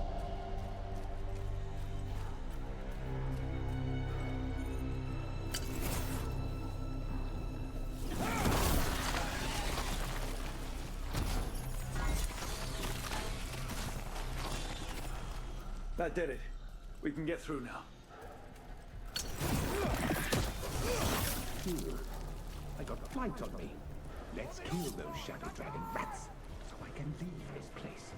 That did it. We can get through now. I got blight on me. Let's kill those Shadow Dragon rats so I can leave this place.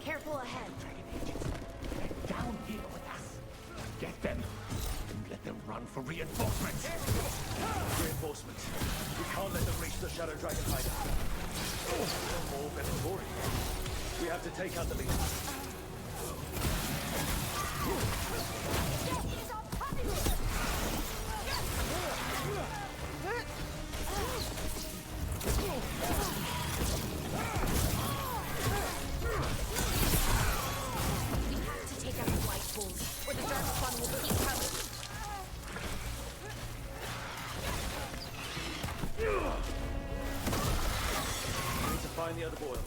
Careful ahead. Dragon agents, they're down here with us. Get them and let them run for reinforcements. Reinforcements. We can't let them reach the Shadow Dragon hideout. More Veilguard. We have to take out the leader. Or the dark sun will keep coming. We need to find the other boil.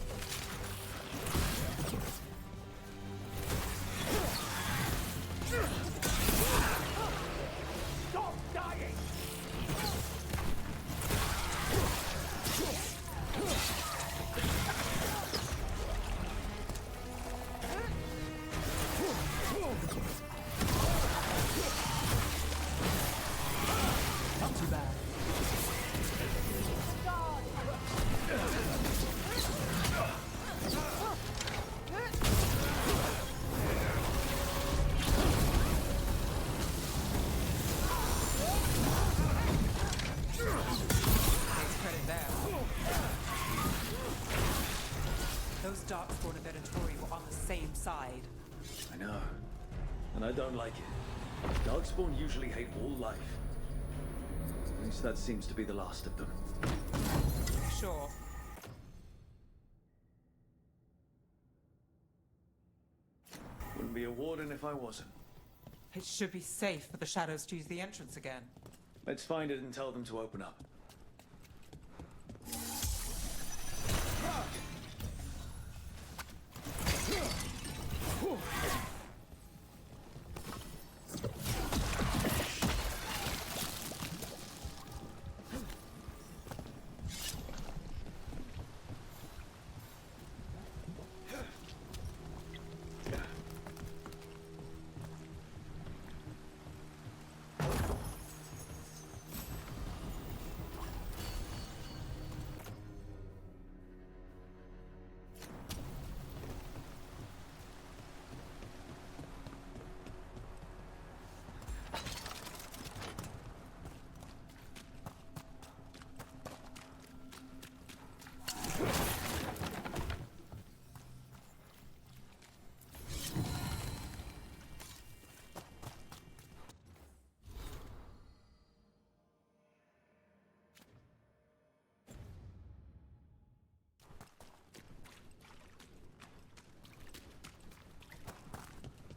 Stop dying! Not too bad. Takes credit there. Those Darkspawn and Venatori were on the same side. I know. And I don't like it. Darkspawn usually hate all life. At least that seems to be the last of them. Sure. Wouldn't be a warden if I wasn't. It should be safe for the shadows to use the entrance again. Let's find it and tell them to open up.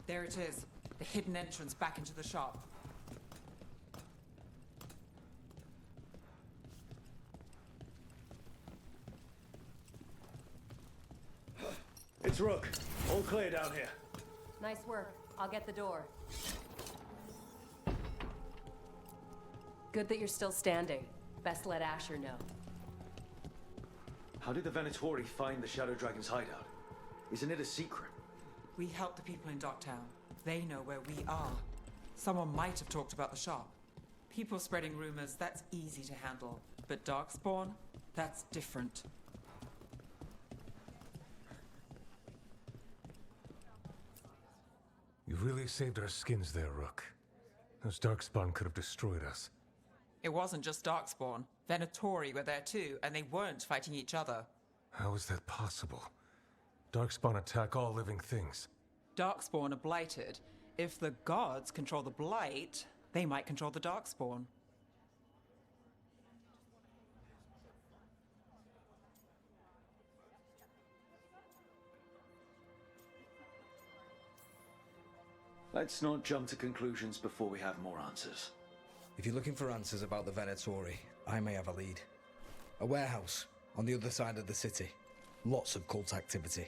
There it is. The hidden entrance back into the shop. It's Rook. All clear down here. Nice work. I'll get the door. Good that you're still standing. Best let Asher know. How did the Venatori find the Shadow Dragon's hideout? Isn't it a secret? We help the people in Docktown. They know where we are. Someone might have talked about the shop. People spreading rumors, that's easy to handle. But Darkspawn? That's different. really saved our skins there, Rook. Those Darkspawn could have destroyed us. It wasn't just Darkspawn. Venatori were there too, and they weren't fighting each other. How is that possible? Darkspawn attack all living things. Darkspawn are blighted. If the gods control the blight, they might control the Darkspawn. Let's not jump to conclusions before we have more answers. If you're looking for answers about the Venatori, I may have a lead. A warehouse on the other side of the city. Lots of cult activity.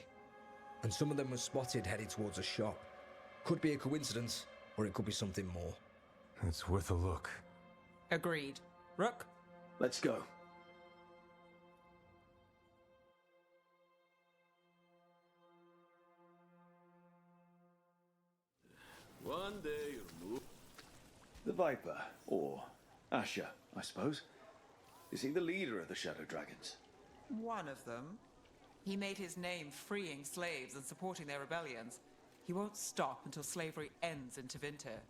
And some of them were spotted heading towards a shop. Could be a coincidence, or it could be something more. It's worth a look. Agreed. Rook? Let's go. One day you'll move. The Viper, or Asher, I suppose. Is he the leader of the Shadow Dragons? One of them. He made his name freeing slaves and supporting their rebellions. He won't stop until slavery ends in Tevinter.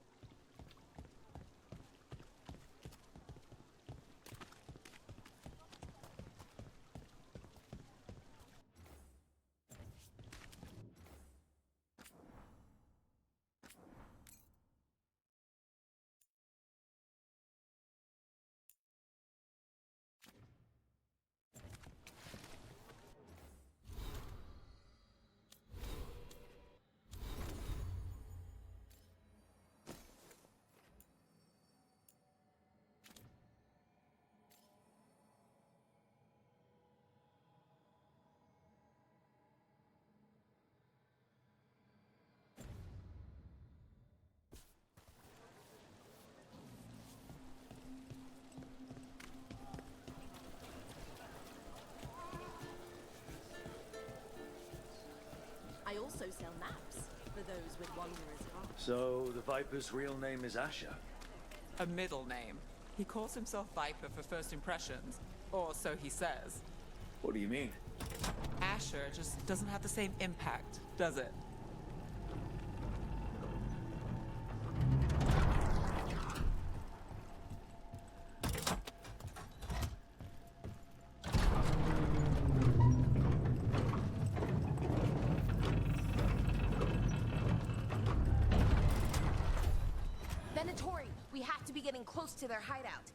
I also sell maps for those with wanderer's heart. So, the Viper's real name is Asher? A middle name. He calls himself Viper for first impressions, or so he says. What do you mean? Asher just doesn't have the same impact, does it? Venatori, we have to be getting close to their hideout.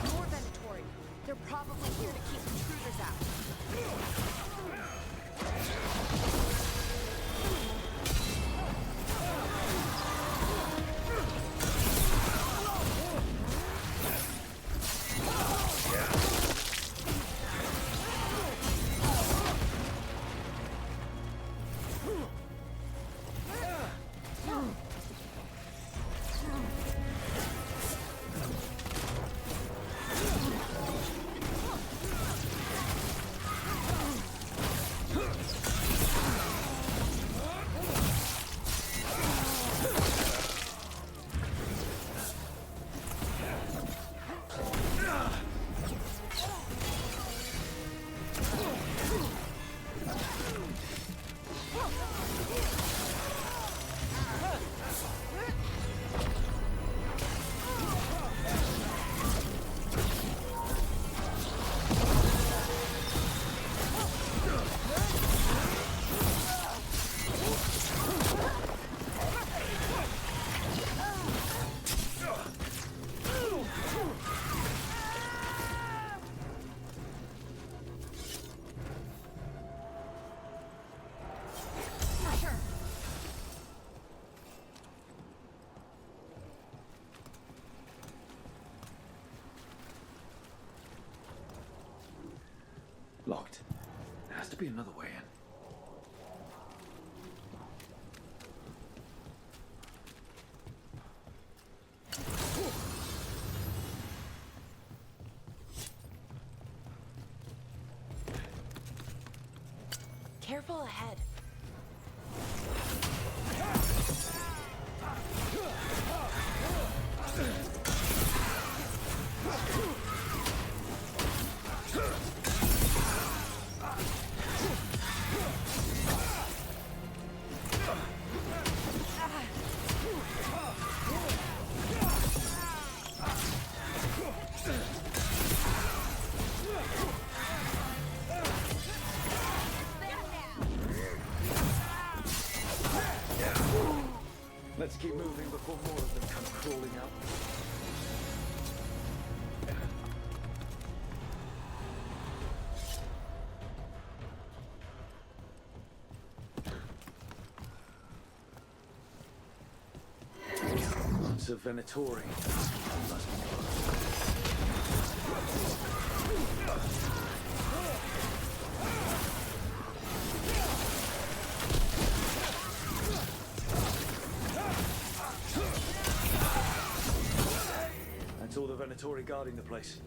More Venatori. They're probably here to keep intruders out. Locked. There has to be another way in. Careful ahead. Let's keep moving before more of them come crawling out. It's a Venatori. Must be That's all the Venatori guarding the place.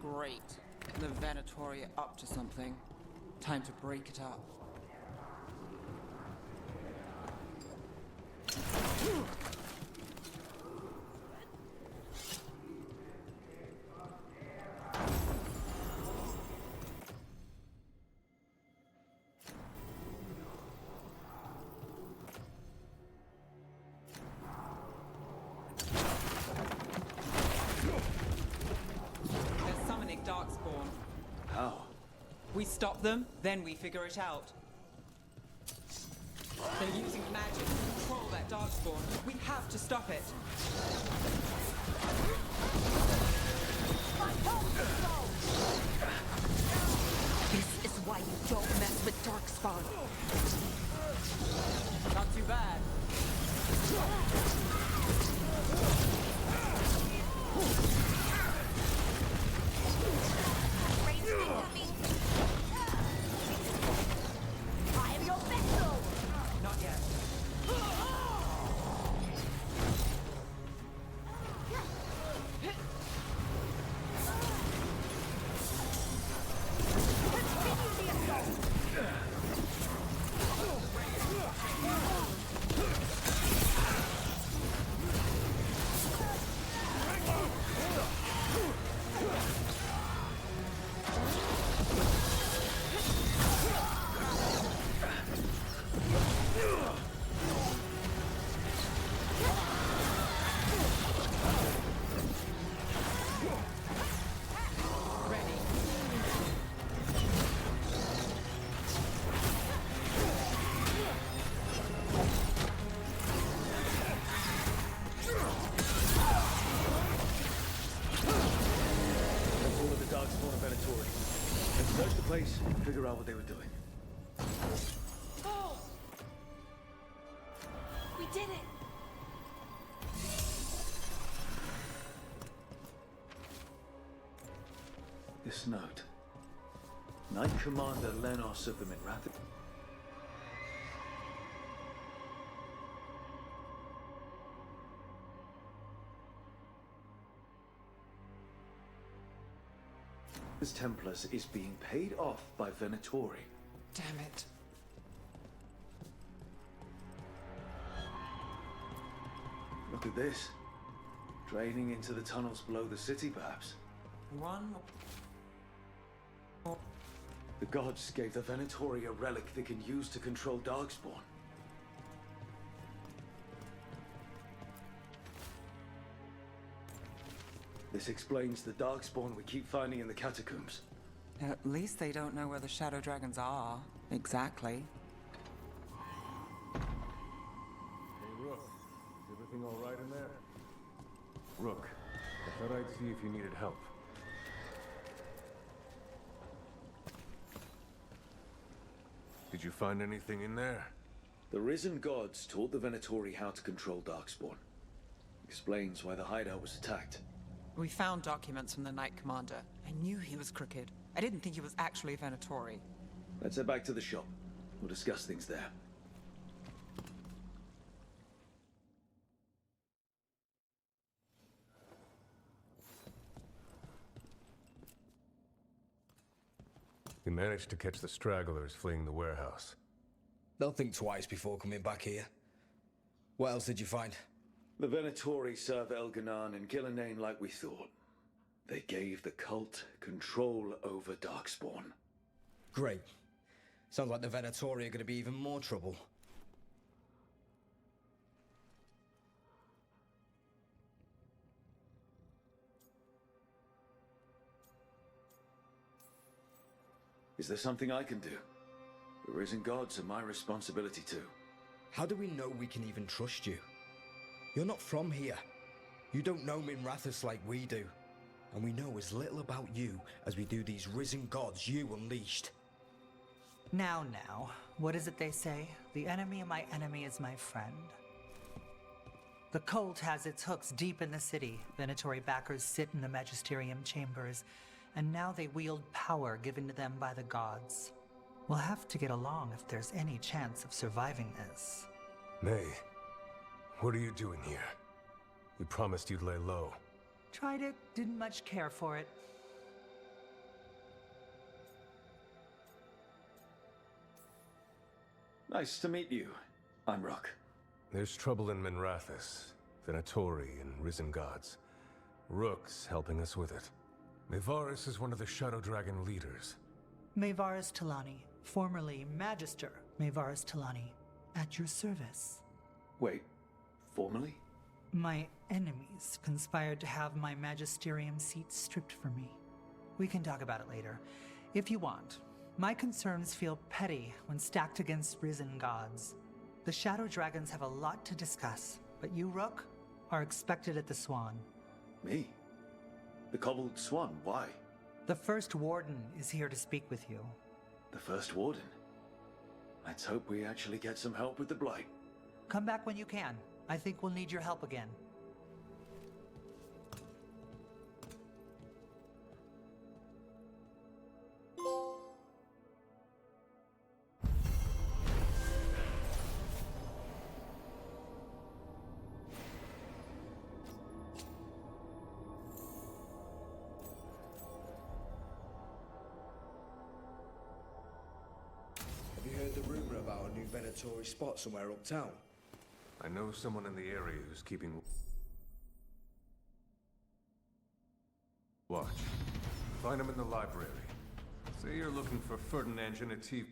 Great. The Venatori are up to something. Time to break it up. They're summoning Darkspawn. How? We stop them, then we figure it out. They're using magic to control that Darkspawn. We have to stop it. This is why you don't mess with Darkspawn. Not too bad. I am your vessel! Not yet. Let's search the place and figure out what they were doing. Oh! We did it! This note. Knight Commander Lenos of the Minrath. This Templars is being paid off by Venatori. Damn it. Look at this. Draining into the tunnels below the city, perhaps. One. The gods gave the Venatori a relic they can use to control Darkspawn. This explains the Darkspawn we keep finding in the catacombs. At least they don't know where the Shadow Dragons are. Exactly. Hey, Rook. Is everything all right in there? Rook, I thought I'd see if you needed help. Did you find anything in there? The Risen Gods taught the Venatori how to control Darkspawn. Explains why the hideout was attacked. We found documents from the Knight Commander. I knew he was crooked. I didn't think he was actually Venatori. Let's head back to the shop. We'll discuss things there. We managed to catch the stragglers fleeing the warehouse. They'll think twice before coming back here. What else did you find? The Venatori serve Elganan and Gillenane like we thought. They gave the cult control over Darkspawn. Great. Sounds like the Venatori are going to be even more trouble. Is there something I can do? The Risen Gods are my responsibility too. How do we know we can even trust you? You're not from here. You don't know Minrathous like we do. And we know as little about you as we do these Risen Gods you unleashed. Now, what is it they say? The enemy of my enemy is my friend. The cult has its hooks deep in the city. Venatori backers sit in the Magisterium chambers, and now they wield power given to them by the gods. We'll have to get along if there's any chance of surviving this. May, what are you doing here? You promised you'd lay low. Tried it, didn't much care for it. Nice to meet you. I'm Rook. There's trouble in Minrathous, Venatori, and Risen Gods. Rook's helping us with it. Mayvaris is one of the Shadow Dragon leaders. Mayvaris Talani, formerly Magister Mayvaris Talani, at your service. Wait, formerly? My enemies conspired to have my magisterium seat stripped from me. We can talk about it later, if you want. My concerns feel petty when stacked against Risen Gods. The Shadow Dragons have a lot to discuss, but you, Rook, are expected at the Swan. Me? The Cobbled Swan, why? The First Warden is here to speak with you. The First Warden? Let's hope we actually get some help with the Blight. Come back when you can. I think we'll need your help again. Have you heard the rumor about a new Venatori spot somewhere uptown? I know someone in the area who's keeping watch. Find him in the library. Say you're looking for Ferdinand Genitive.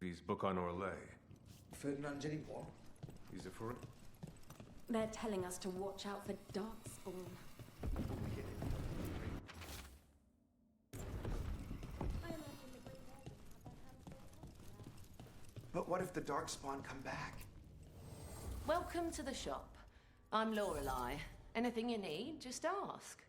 His book on Orlais. Ferdinand did what? Is it for it? They're telling us to watch out for Darkspawn. But what if the Darkspawn come back? Welcome to the shop. I'm Lorelei. Anything you need, just ask.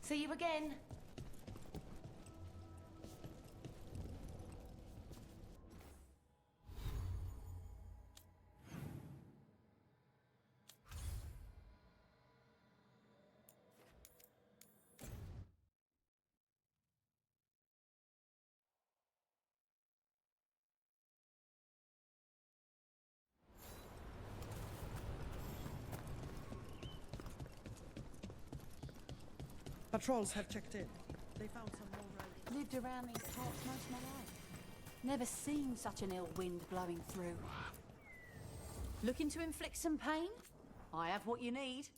See you again. Patrols have checked in. They found some more relics. Lived around these parts most of my life. Never seen such an ill wind blowing through. Looking to inflict some pain? I have what you need.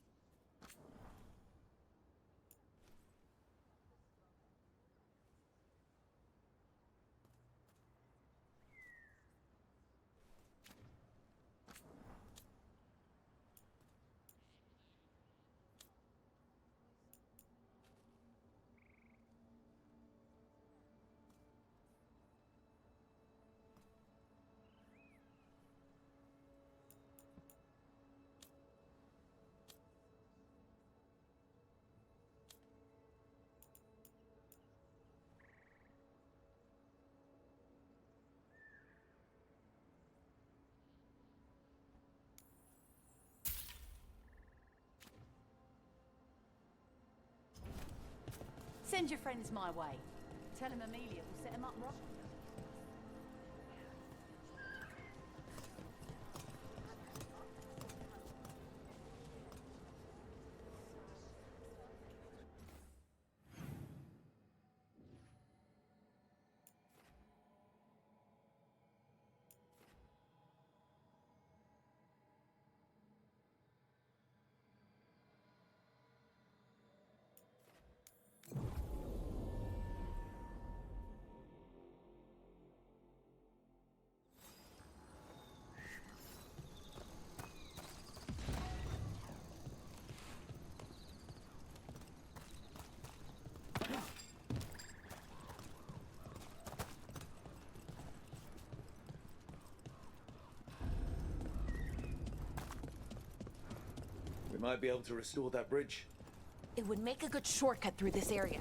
Send your friends my way. Tell them Amelia will set them up right. We might be able to restore that bridge. It would make a good shortcut through this area.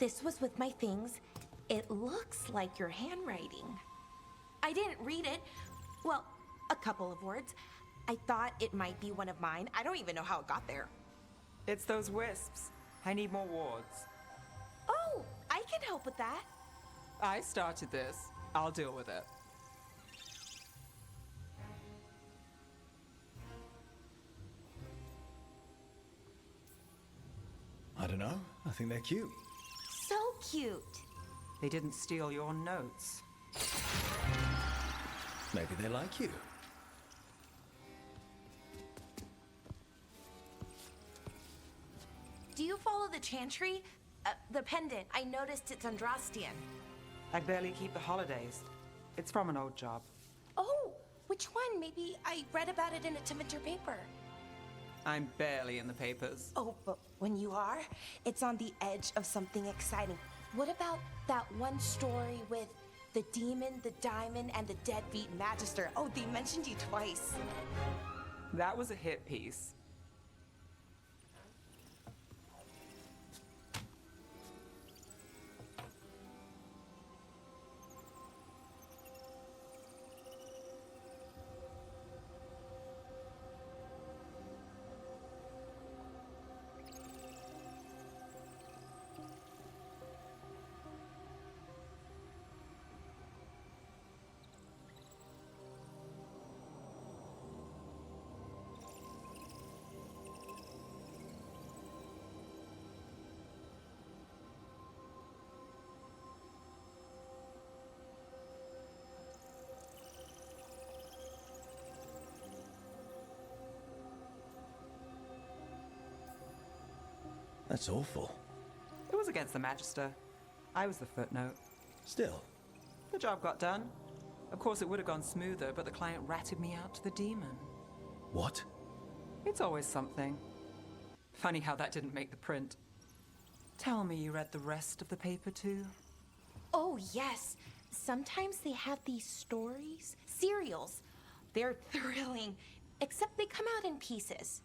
this was with my things. It looks like your handwriting. I didn't read it. Well, a couple of words. I thought it might be one of mine. I don't even know how it got there. It's those wisps. I need more wards. Oh, I can help with that. I started this. I'll deal with it. I don't know. I think they're cute. So cute. They didn't steal your notes. Maybe they like you. Do you follow the chantry? The pendant. I noticed it's Andrastian. I barely keep the holidays. It's from an old job. Oh, which one? Maybe I read about it in a Timenter paper. I'm barely in the papers. Oh, but when you are, it's on the edge of something exciting. What about that one story with the demon, the diamond, and the deadbeat magister? Oh, they mentioned you twice. That was a hit piece. That's awful. It was against the Magister. I was the footnote. Still. The job got done. Of course, it would have gone smoother, but the client ratted me out to the demon. What? It's always something. Funny how that didn't make the print. Tell me you read the rest of the paper too? Oh, yes. Sometimes they have these stories, serials. They're thrilling, except they come out in pieces.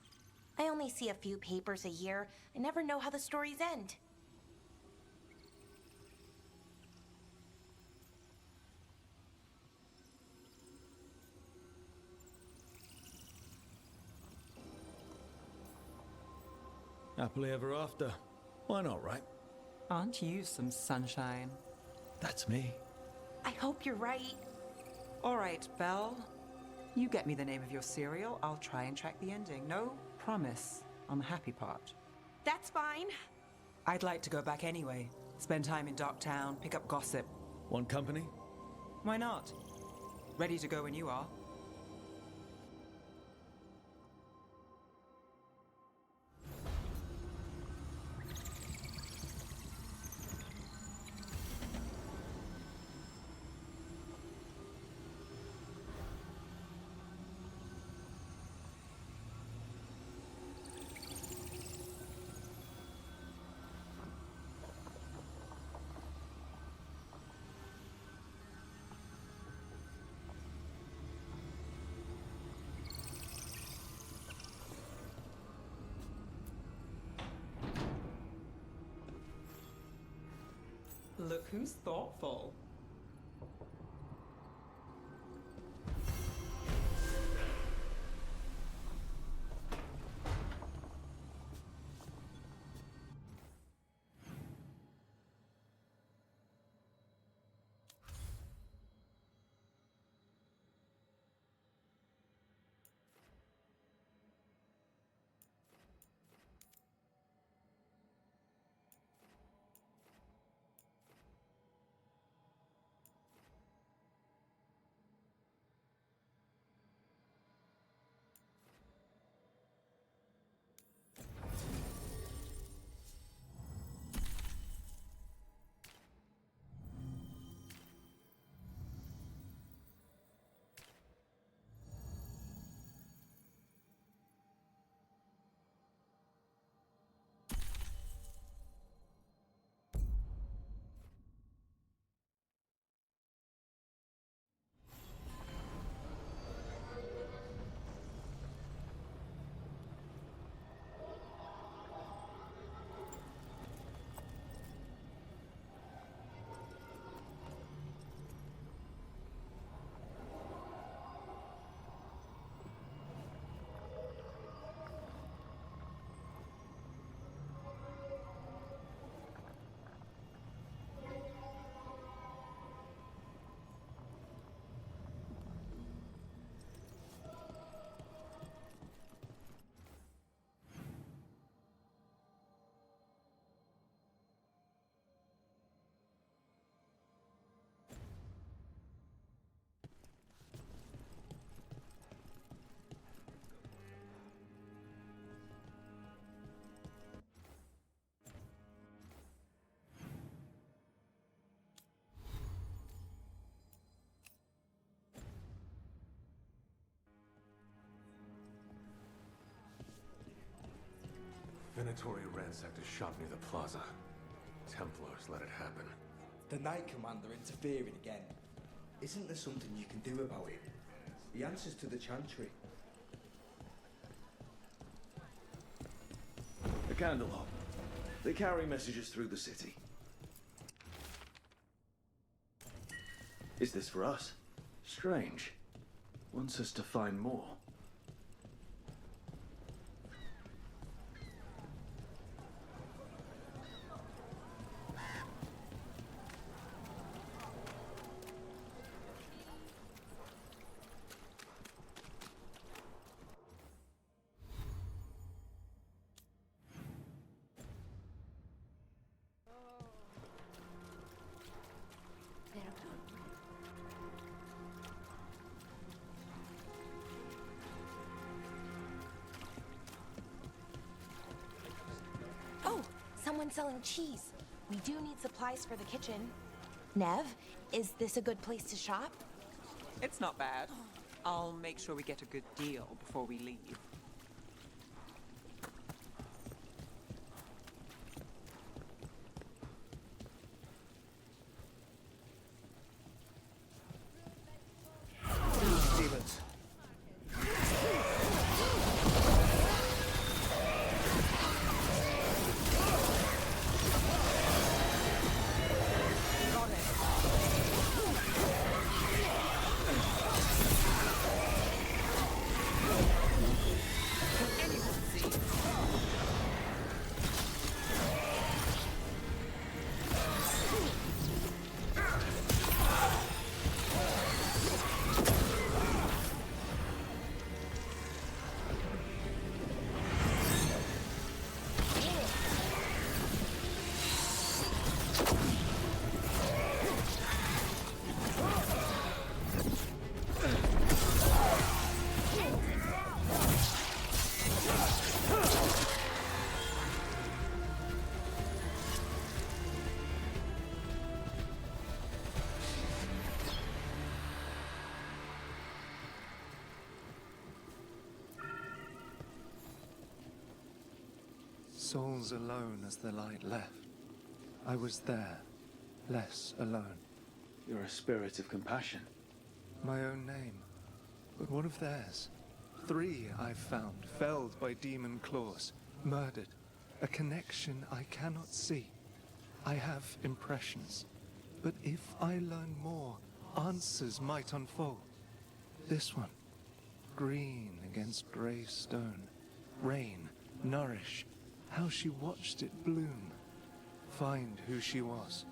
I only see a few papers a year. I never know how the stories end. Happily ever after. Why not, right? Aren't you some sunshine? That's me. I hope you're right. All right, Belle. You get me the name of your cereal, I'll try and track the ending. No promise on the happy part. That's fine. I'd like to go back anyway. Spend time in Docktown, pick up gossip. Want company? Why not? Ready to go when you are. Look who's thoughtful. Venatori ransacked a shop near the plaza. Templars let it happen. The Knight Commander interfering again. Isn't there something you can do about it? The answer's to the Chantry. A candle hop. They carry messages through the city. Is this for us? Strange. Wants us to find more. Oh, someone selling cheese. We do need supplies for the kitchen. Nev, is this a good place to shop? It's not bad. I'll make sure we get a good deal before we leave. Demons. Souls alone as the light left. I was there, less alone. You're a spirit of compassion. My own name, but what of theirs? 3 I've found, felled by demon claws, murdered. A connection I cannot see. I have impressions, but if I learn more, answers might unfold. This one, green against grey stone, rain, nourish, how she watched it bloom, find who she was.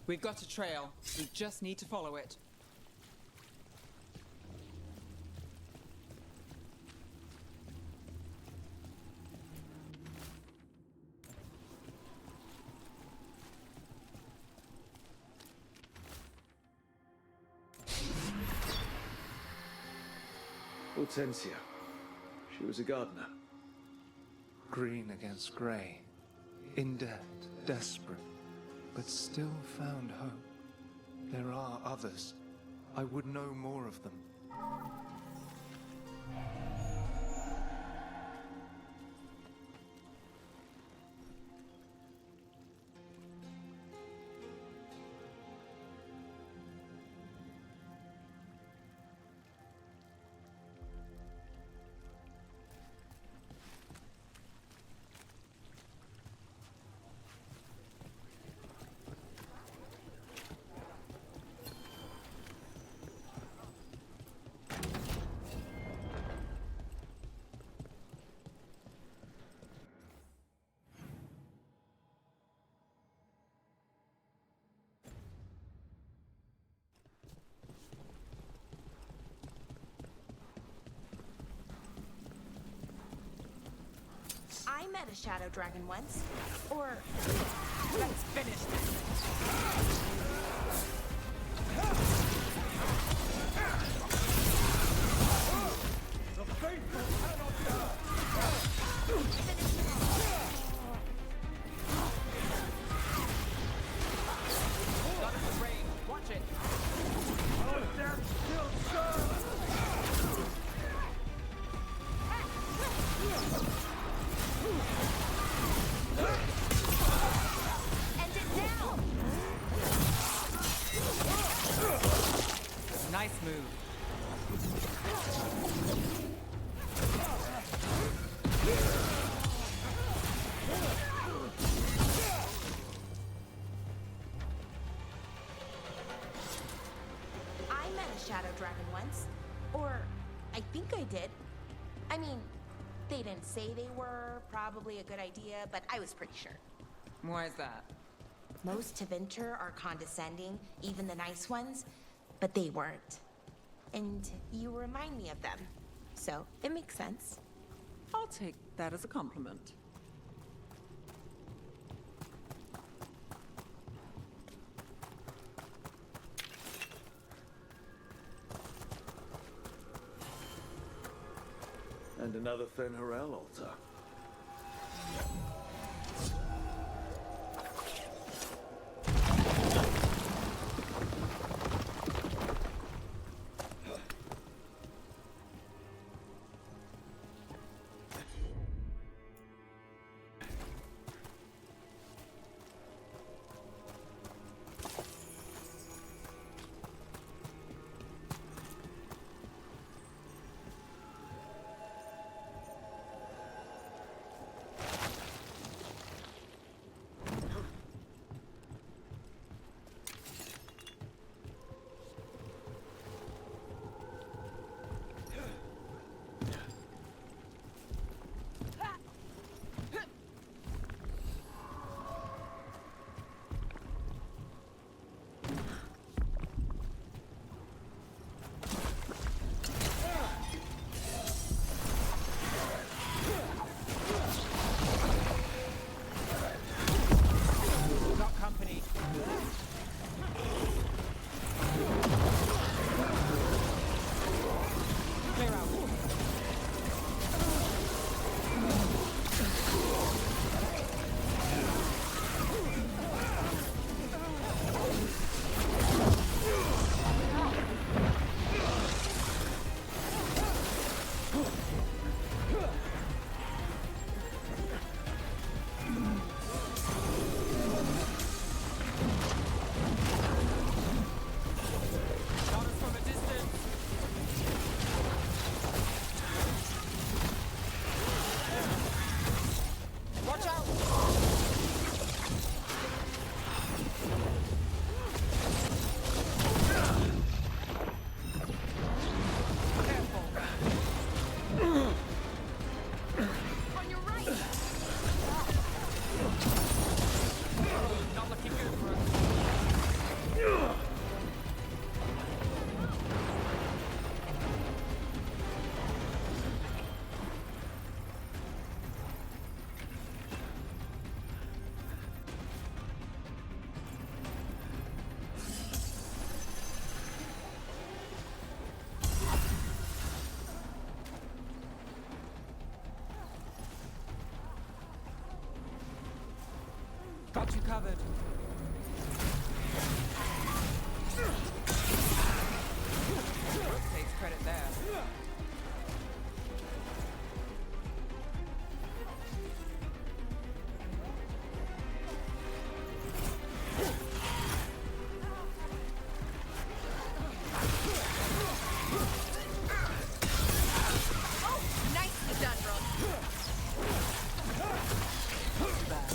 We've got a trail. We just need to follow it. Hortensia. She was a gardener. Green against grey. In debt, desperate, but still found hope. There are others. I would know more of them. I met a shadow dragon once. Or... Let's finish this. The faithful cannot die! Got it, Rain. Watch it. Our death still serves! End it now! Nice move. I met a shadow dragon once. Or, I think I did. I mean, they didn't say they were probably a good idea, but I was pretty sure. Why is that? Most Tevinter are condescending, even the nice ones, but they weren't. And you remind me of them. So, it makes sense. I'll take that as a compliment. And another Fen'Harel altar. Got company. Clear out. Shot us from a distance. Watch out! On your right! Not looking good for us. Got you covered. Brooke takes credit there. Oh, nicely done, Ron. Too bad.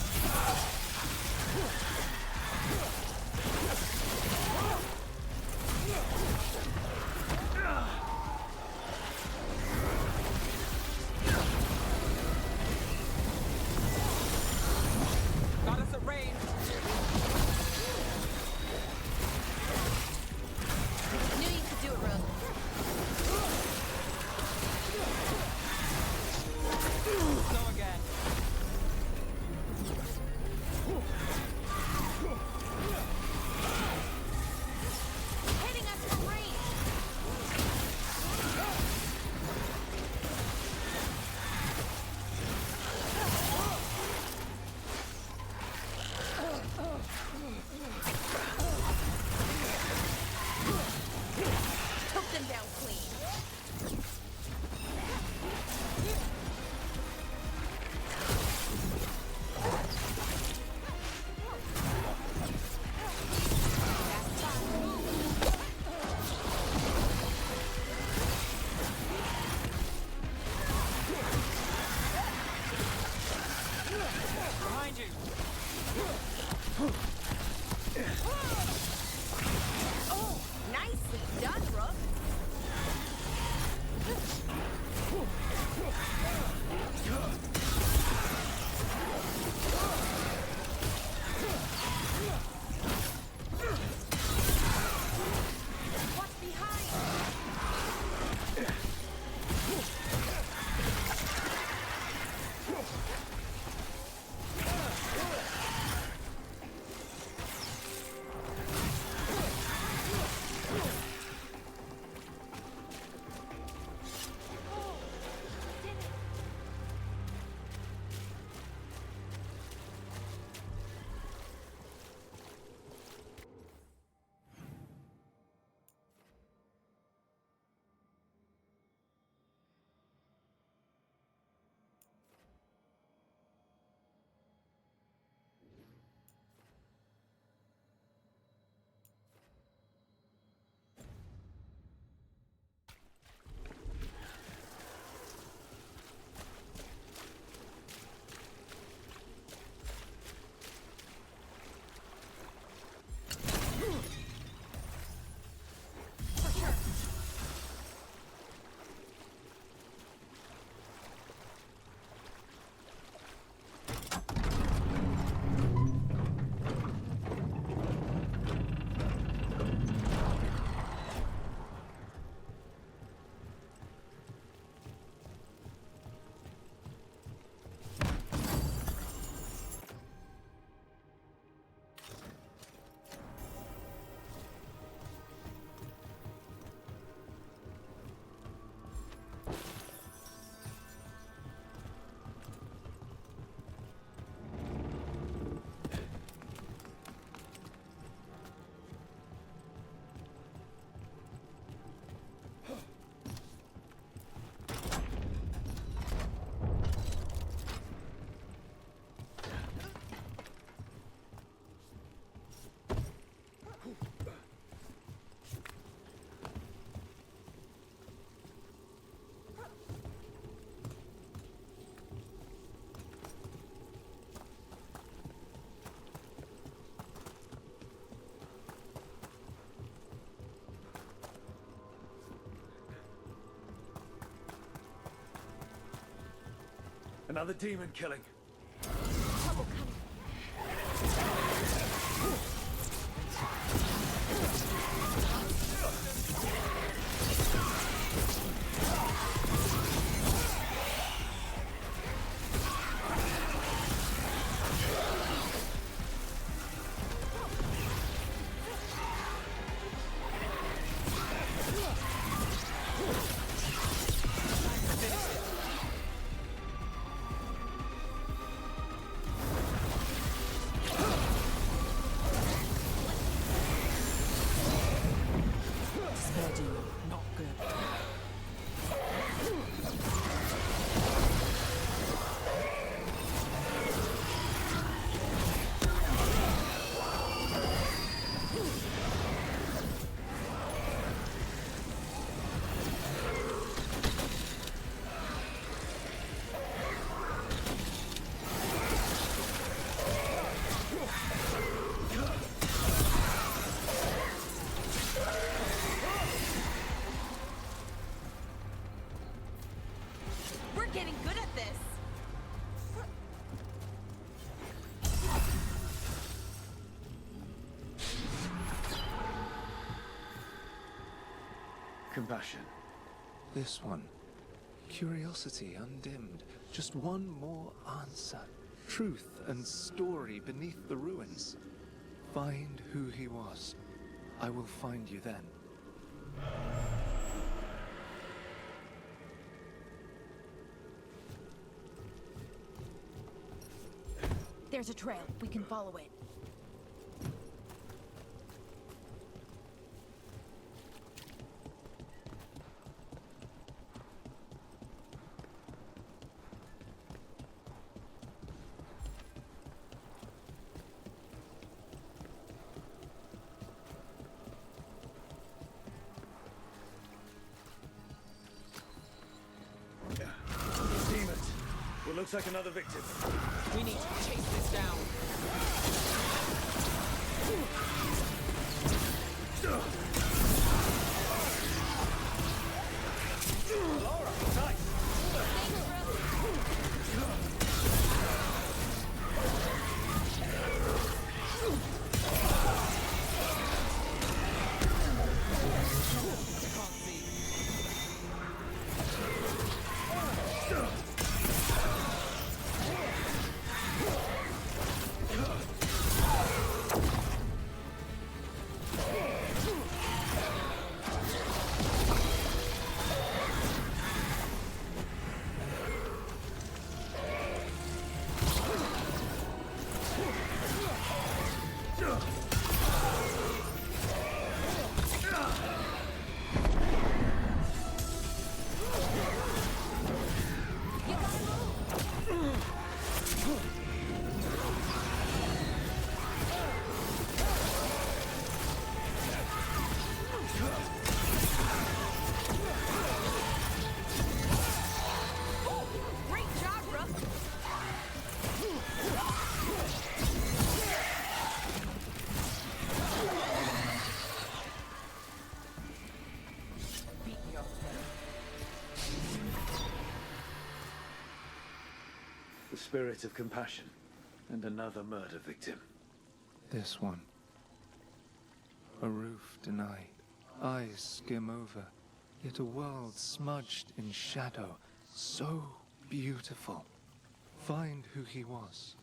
Another demon killing. We're getting good at this. Compassion. This one. Curiosity undimmed. Just one more answer. Truth and story beneath the ruins. Find who he was. I will find you then. There's a trail. We can follow it. Demons. What looks like another victim. We need to chase this down. Laura, nice. Great job, Rook. The spirit of compassion. And another murder victim. This one. A roof denied. Eyes skim over. Yet a world smudged in shadow. So beautiful. Find who he was.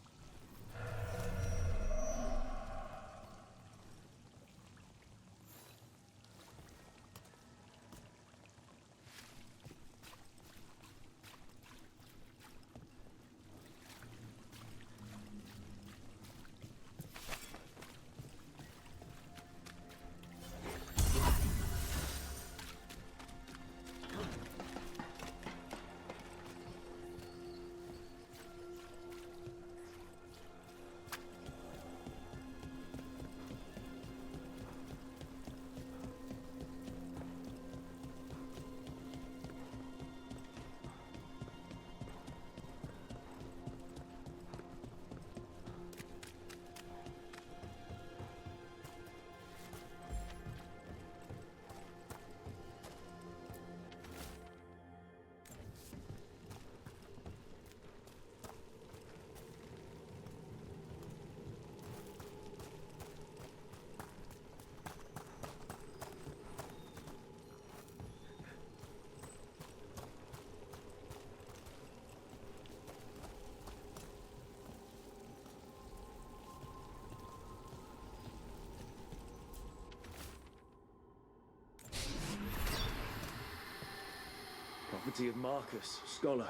City of Marcus, scholar.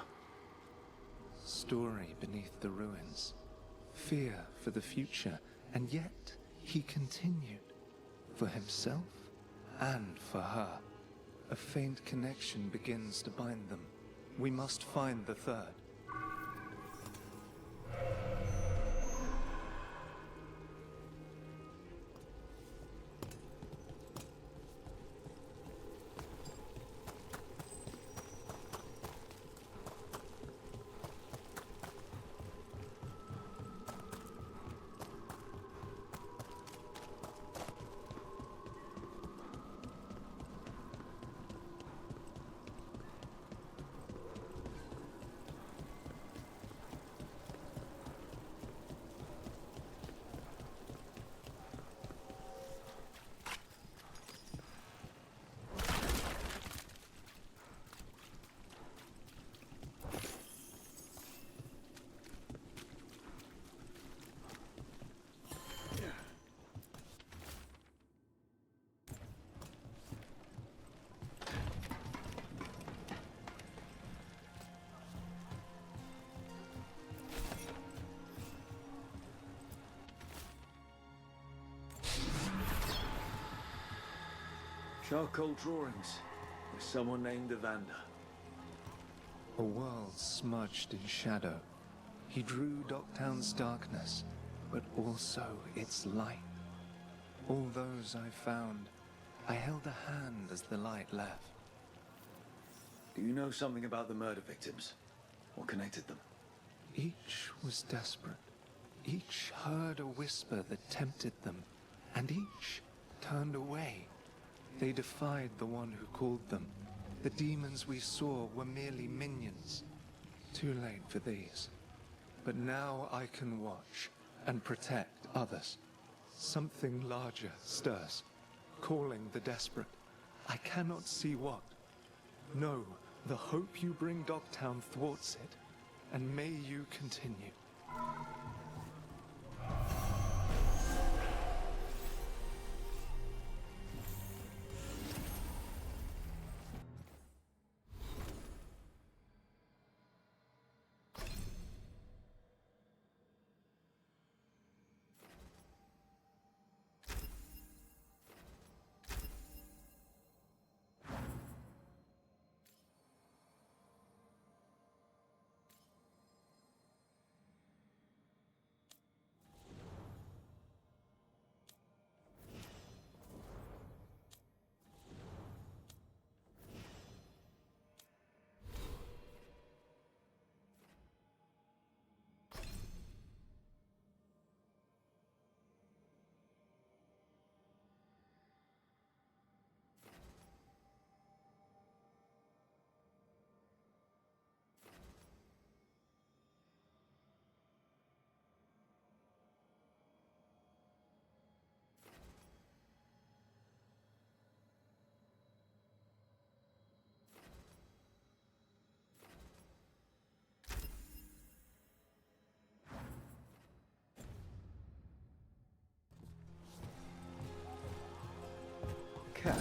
Story beneath the ruins. Fear for the future, and yet he continued. For himself and for her. A faint connection begins to bind them. We must find the third. Charcoal drawings by someone named Evander. A world smudged in shadow. He drew Docktown's darkness, but also its light. All those I found, I held a hand as the light left. Do you know something about the murder victims? What connected them? Each was desperate. Each heard a whisper that tempted them, and each turned away. They defied the one who called them. The demons we saw were merely minions. Too late for these. But now I can watch and protect others. Something larger stirs, calling the desperate. I cannot see what. No, the hope you bring Docktown thwarts it, and may you continue. Cat.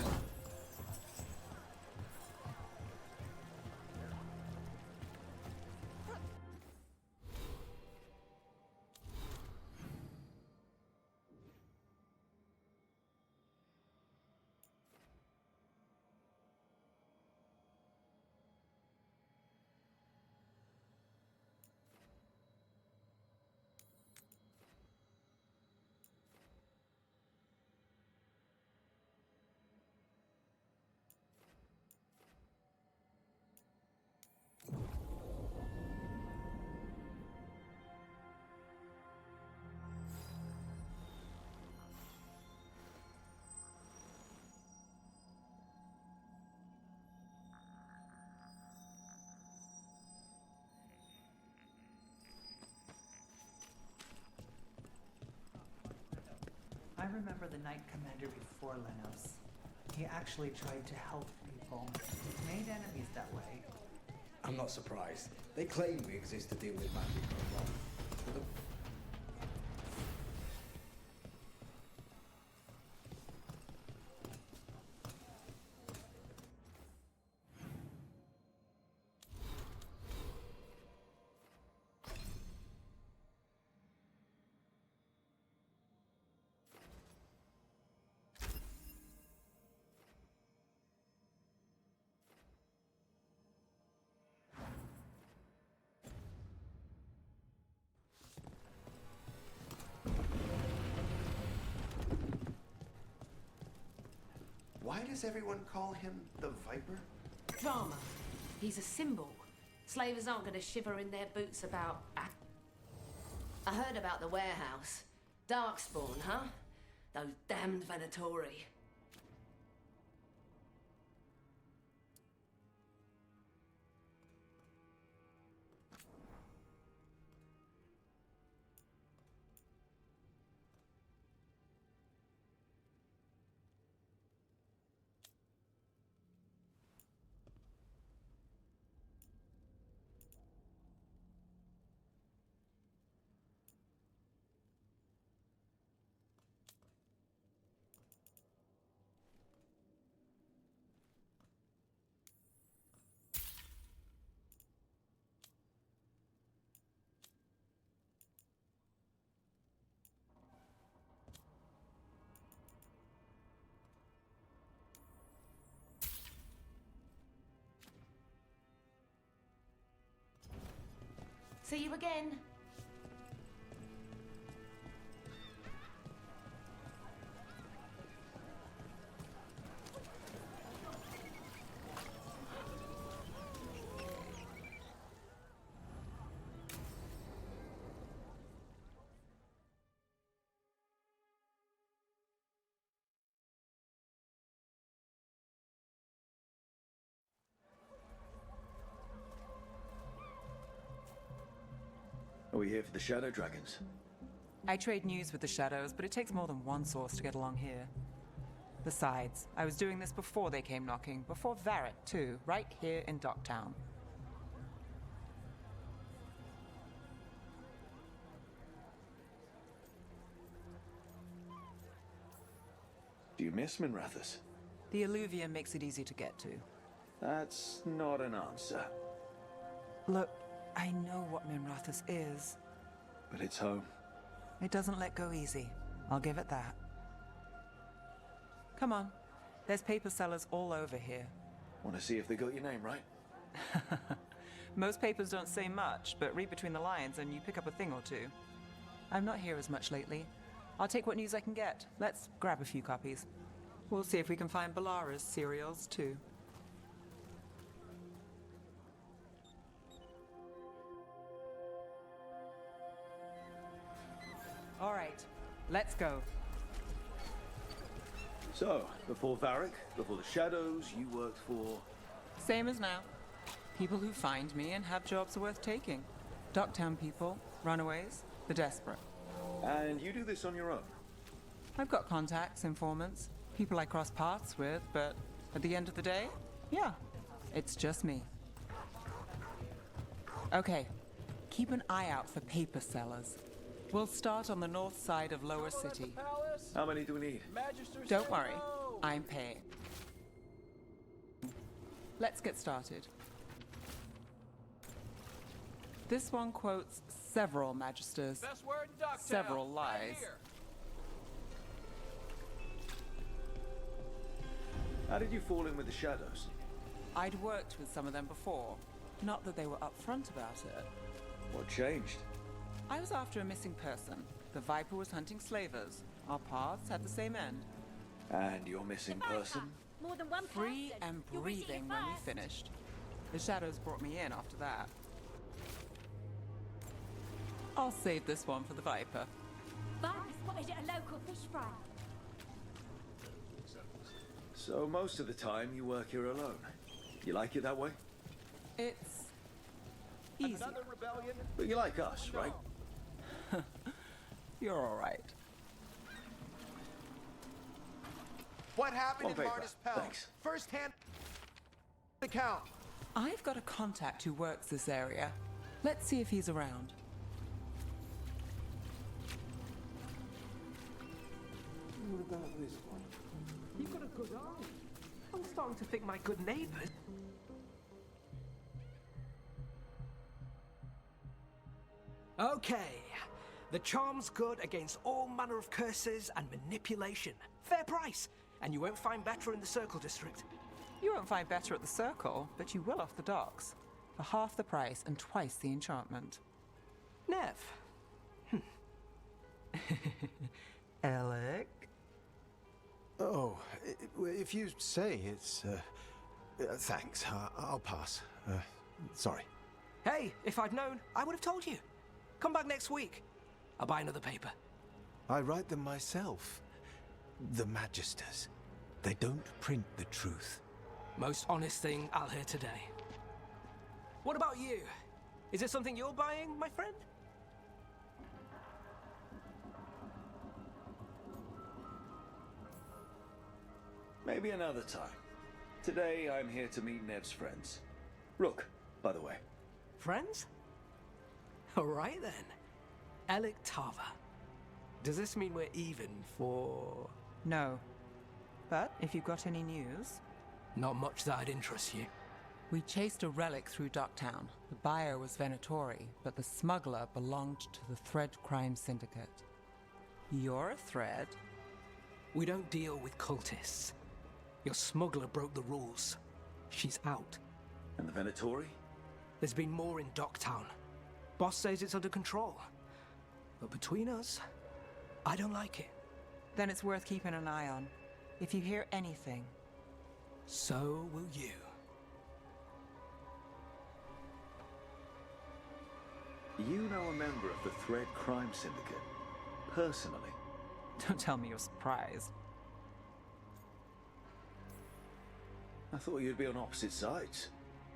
I remember the Knight Commander before Lenos. He actually tried to help people. Made enemies that way. I'm not surprised. They claim we exist to deal with magic going wrong. But Why does everyone call him the Viper? Drama. He's a symbol. Slavers aren't going to shiver in their boots about... I heard about the warehouse. Darkspawn, huh? Those damned Venatori. See you again. Are we here for the Shadow Dragons? I trade news with the Shadows, but it takes more than one source to get along here. Besides, I was doing this before they came knocking, before Varric too, right here in Docktown. Do you miss Minrathous? The Alluvium makes it easy to get to. That's not an answer. Look, I know what Minrathous is. But it's home. It doesn't let go easy. I'll give it that. Come on. There's paper sellers all over here. Want to see if they got your name right? Most papers don't say much, but read between the lines and you pick up a thing or two. I'm not here as much lately. I'll take what news I can get. Let's grab a few copies. We'll see if we can find Balara's serials, too. All right, let's go. So, before Varric, before the Shadows, you worked for... Same as now. People who find me and have jobs worth taking. Docktown people, runaways, the desperate. And you do this on your own? I've got contacts, informants, people I cross paths with, but at the end of the day, yeah, it's just me. Okay, keep an eye out for paper sellers. We'll start on the north side of Lower City. How many do we need? Don't worry, I'm paying. Let's get started. This one quotes several magisters, several lies. How did you fall in with the Shadows? I'd worked with some of them before. Not that they were upfront about it. What changed? I was after a missing person. The Viper was hunting slavers. Our paths had the same end. And your missing person? More than one Free person. and You'll reach it breathing when we first. finished. The Shadows brought me in after that. I'll save this one for the Viper. Viper spotted at a local fish fry. So most of the time you work here alone. You like it that way? It's easy. But you like us, right? You're all right. What happened On in paper. Martis Pell? Thanks. First-hand account. I've got a contact who works this area. Let's see if he's around. What about this one? You've got a good eye. I'm starting to think my good neighbors. Okay. The charm's good against all manner of curses and manipulation. Fair price. And you won't find better in the Circle District. You won't find better at the Circle, but you will off the docks. For half the price and twice the enchantment. Nev. Alec? Oh, Well, if you say it's, thanks. I'll pass. Sorry. Hey, if I'd known, I would have told you. Come back next week. I'll buy another paper. I write them myself. The Magisters. They don't print the truth. Most honest thing I'll hear today. What about you? Is it something you're buying, my friend? Maybe another time. Today, I'm here to meet Nev's friends. Rook, by the way. Friends? All right then. Alec Tava. Does this mean we're even for... No. But if you've got any news... Not much that'd interest you. We chased a relic through Docktown. The buyer was Venatori, but the smuggler belonged to the Thread Crime Syndicate. You're a Thread? We don't deal with cultists. Your smuggler broke the rules. She's out. And the Venatori? There's been more in Docktown. Boss says it's under control. But between us, I don't like it. Then it's worth keeping an eye on. If you hear anything... So will you. You know a member of the Thread Crime Syndicate, personally? Don't tell me you're surprised. I thought you'd be on opposite sides.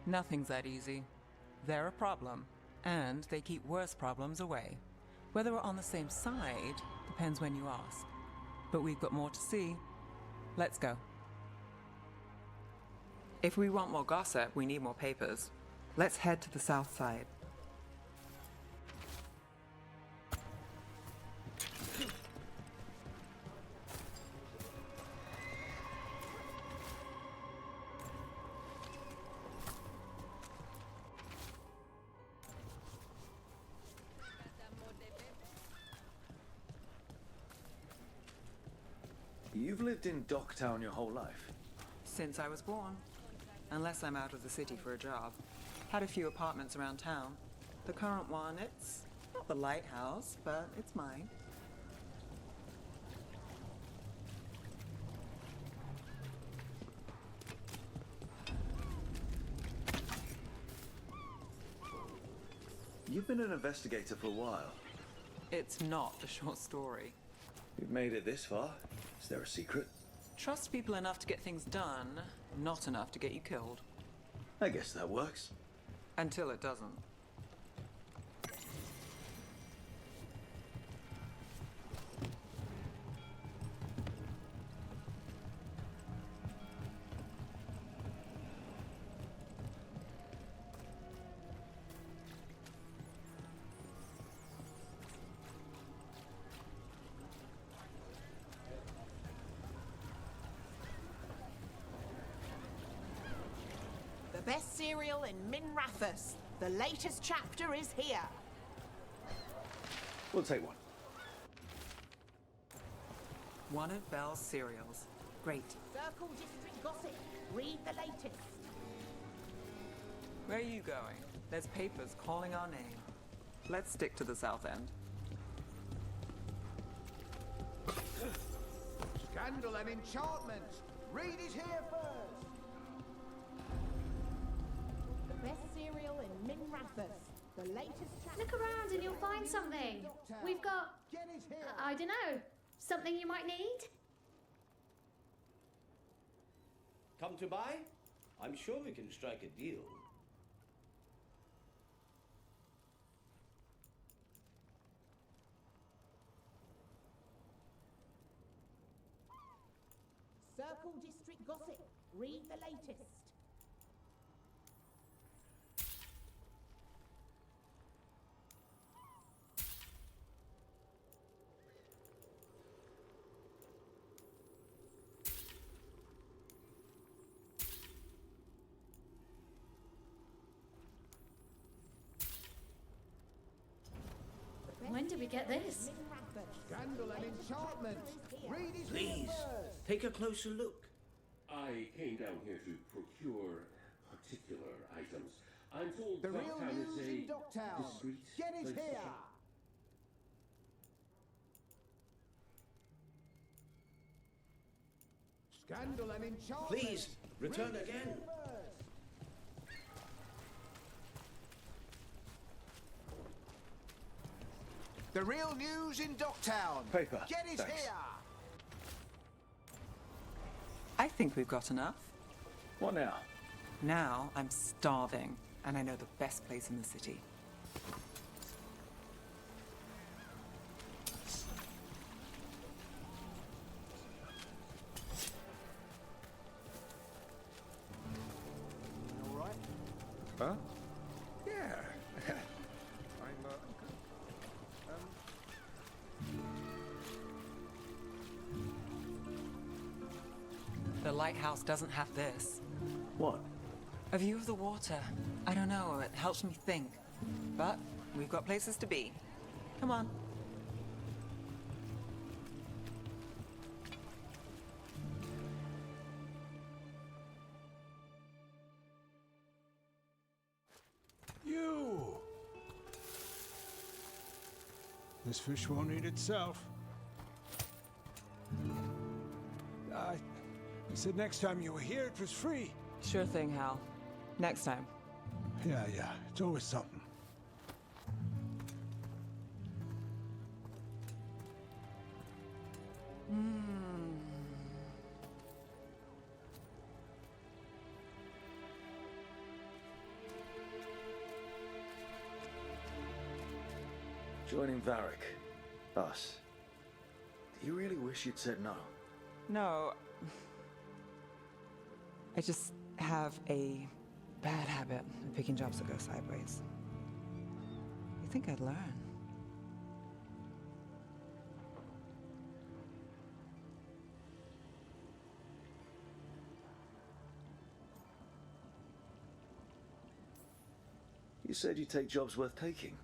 Nothing's that easy. They're a problem, and they keep worse problems away. Whether we're on the same side depends when you ask. But we've got more to see. Let's go. If we want more gossip, we need more papers. Let's head to the south side. You've lived in Docktown your whole life? Since I was born. Unless I'm out of the city for a job. Had a few apartments around town. The current one, it's not the lighthouse, but it's mine. You've been an investigator for a while. It's not a short story. You've made it this far. Is there a secret? Trust people enough to get things done, not enough to get you killed. I guess that works. Until it doesn't. The best cereal in Minrathous. The latest chapter is here. We'll take one. One of Belle's cereals. Great. Circle District Gossip. Read the latest. Where are you going? There's papers calling our name. Let's stick to the south end. Scandal and enchantment. Read it here first. The best cereal in Minrathous. The latest chapter. Look around and you'll find something. We've got, I don't know, something you might need? Come to buy? I'm sure we can strike a deal. Circle District Gossip. Read the latest. When did we get this? Scandal and enchantment. Read it Please, here first. take a closer look. I came down here to procure particular items. I'm told The real Docktown news is in a Docktown. discreet Get it place to here. shop. Scandal and enchantment. Please, return Read again. The real news in Docktown. Paper, Get it thanks. here. I think we've got enough. What now? Now I'm starving, and I know the best place in the city. All right. Huh? Yeah. I'm, The lighthouse doesn't have this. What? A view of the water. I don't know, it helps me think. But we've got places to be. Come on. You! This fish won't eat itself. I said next time you were here, it was free. Sure thing, Hal. Next time. Yeah, it's always something. Joining Varric. Us. Do you really wish you'd said no? No. I just have a bad habit of picking jobs that go sideways. You think I'd learn? You said you'd take jobs worth taking.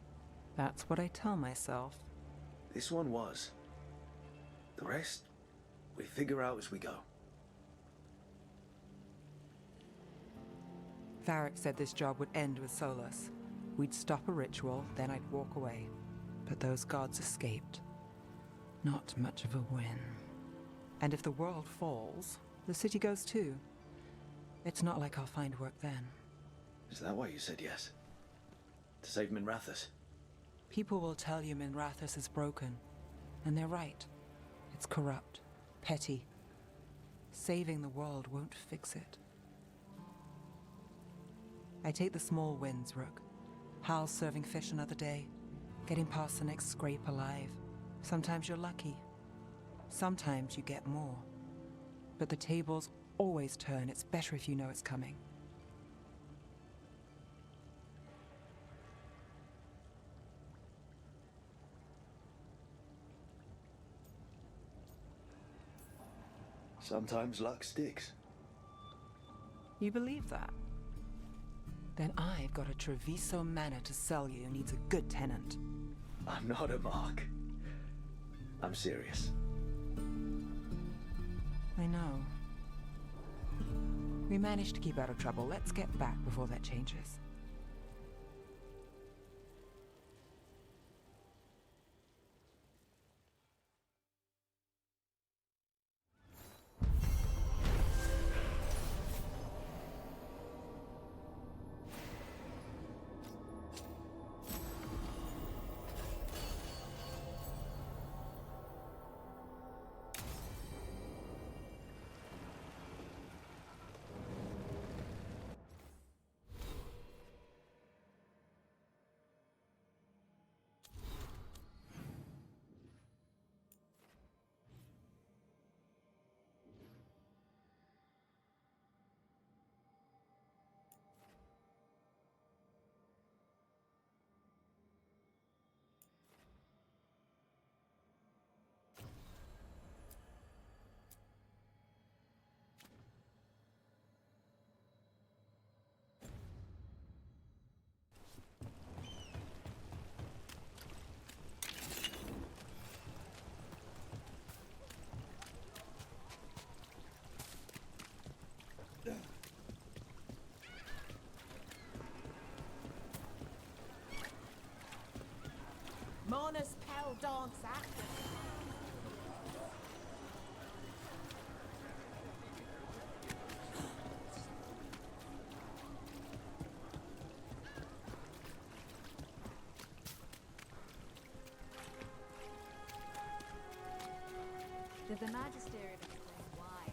That's what I tell myself. This one was. The rest, we figure out as we go. Varric said this job would end with Solus. We'd stop a ritual, then I'd walk away. But those gods escaped. Not much of a win. And if the world falls, the city goes too. It's not like I'll find work then. Is that why you said yes? To save Minrathous? People will tell you Minrathous is broken. And they're right. It's corrupt, petty. Saving the world won't fix it. I take the small wins, Rook. Hal serving fish another day. Getting past the next scrape alive. Sometimes you're lucky. Sometimes you get more. But the tables always turn. It's better if you know it's coming. Sometimes luck sticks. You believe that? Then I've got a Treviso manor to sell you needs a good tenant. I'm not a mark. I'm serious. I know. We managed to keep out of trouble. Let's get back before that changes. Mona's Pell Dance Act. Did the Magisterium explain why?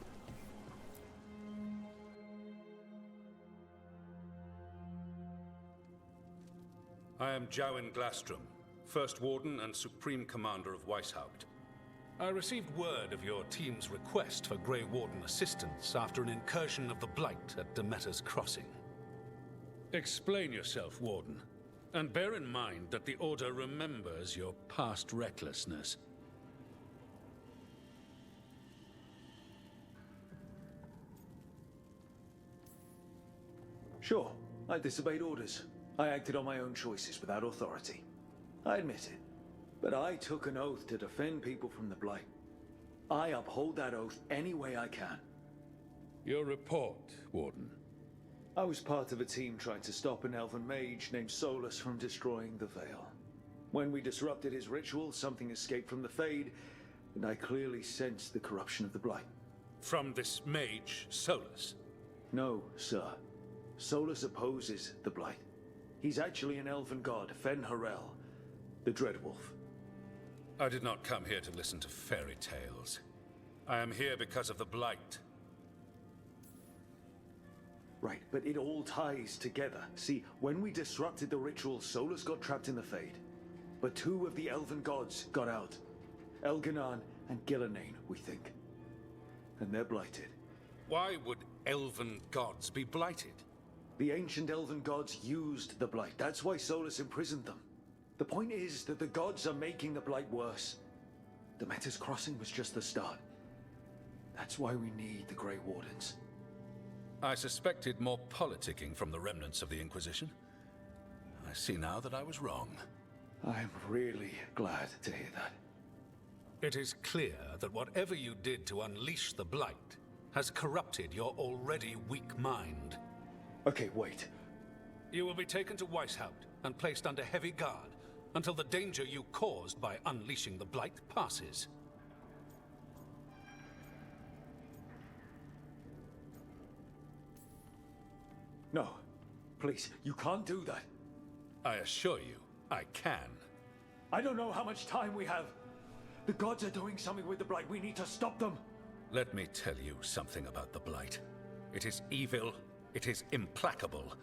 I am Jowin Glastrom, First Warden and Supreme Commander of Weishaupt. I received word of your team's request for Grey Warden assistance after an incursion of the Blight at Demeter's Crossing. Explain yourself, Warden, and bear in mind that the Order remembers your past recklessness. Sure, I disobeyed orders. I acted on my own choices without authority. I admit it. But I took an oath to defend people from the Blight. I uphold that oath any way I can. Your report, Warden. I was part of a team trying to stop an elven mage named Solus from destroying the Veil. When we disrupted his ritual, something escaped from the Fade, and I clearly sensed the corruption of the Blight. From this mage, Solus? No, sir. Solus opposes the Blight. He's actually an elven god, Fen Harel, the Dreadwolf. I did not come here to listen to fairy tales. I am here because of the Blight. Right, but it all ties together. See, when we disrupted the ritual, Solus got trapped in the Fade. But two of the elven gods got out. Elganan and Gillenane, we think. And they're blighted. Why would elven gods be blighted? The ancient elven gods used the Blight. That's why Solus imprisoned them. The point is that the gods are making the Blight worse. Demeter's Crossing was just the start. That's why we need the Grey Wardens. I suspected more politicking from the remnants of the Inquisition. I see now that I was wrong. I'm really glad to hear that. It is clear that whatever you did to unleash the Blight has corrupted your already weak mind. Okay, wait. You will be taken to Weishaupt and placed under heavy guard until the danger you caused by unleashing the Blight passes. No, please, you can't do that. I assure you, I can. I don't know how much time we have. The gods are doing something with the Blight. We need to stop them. Let me tell you something about the Blight. It is evil, it is implacable,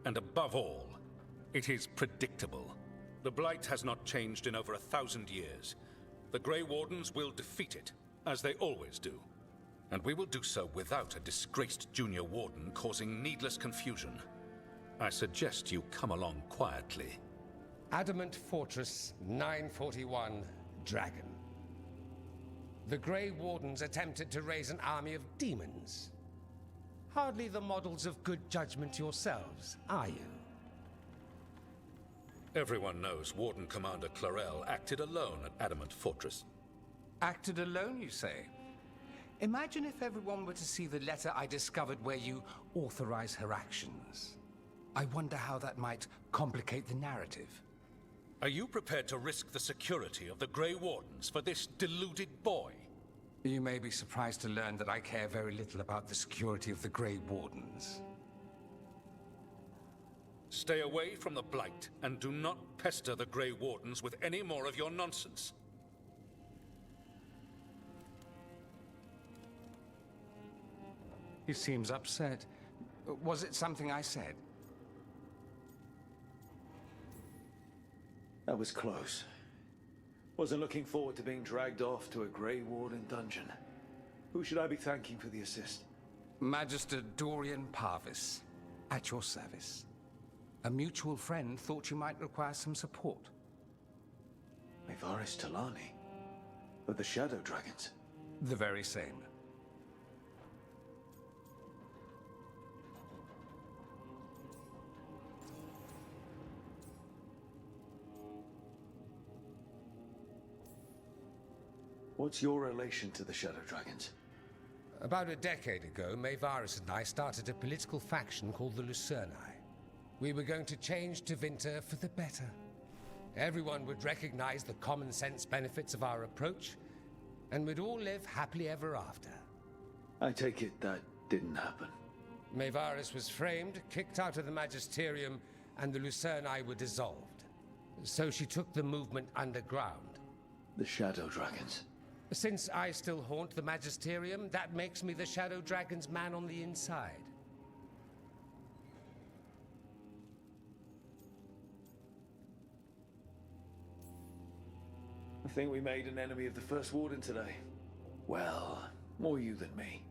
and above all, it is predictable. The Blight has not changed in over 1,000 years. The Grey Wardens will defeat it, as they always do. And we will do so without a disgraced junior warden causing needless confusion. I suggest you come along quietly. Adamant Fortress 941, Dragon. The Grey Wardens attempted to raise an army of demons. Hardly the models of good judgment yourselves, are you? Everyone knows Warden Commander Clarel acted alone at Adamant Fortress. Acted alone, you say? Imagine if everyone were to see the letter I discovered where you authorize her actions. I wonder how that might complicate the narrative. Are you prepared to risk the security of the Grey Wardens for this deluded boy? You may be surprised to learn that I care very little about the security of the Grey Wardens. Stay away from the Blight, and do not pester the Grey Wardens with any more of your nonsense. He seems upset. Was it something I said? That was close. Wasn't looking forward to being dragged off to a Grey Warden dungeon. Who should I be thanking for the assist? Magister Dorian Parvis, at your service. A mutual friend thought you might require some support. Maevaris Talani? Of the Shadow Dragons? The very same. What's your relation to the Shadow Dragons? About a decade ago, Maevaris and I started a political faction called the Lucerni. We were going to change Tevinter for the better. Everyone would recognize the common sense benefits of our approach, and we'd all live happily ever after. I take it that didn't happen. Maevaris was framed, kicked out of the Magisterium, and the Lucerni were dissolved. So she took the movement underground. The Shadow Dragons. Since I still haunt the Magisterium, that makes me the Shadow Dragon's man on the inside. I think we made an enemy of the First Warden today. Well, more you than me.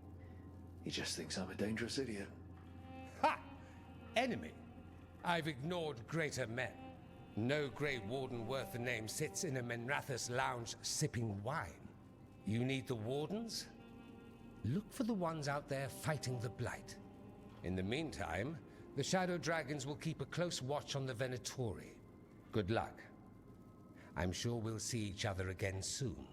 He just thinks I'm a dangerous idiot. Ha! Enemy? I've ignored greater men. No Grey Warden worth the name sits in a Menrathus lounge sipping wine. You need the Wardens? Look for the ones out there fighting the Blight. In the meantime, the Shadow Dragons will keep a close watch on the Venatori. Good luck. I'm sure we'll see each other again soon.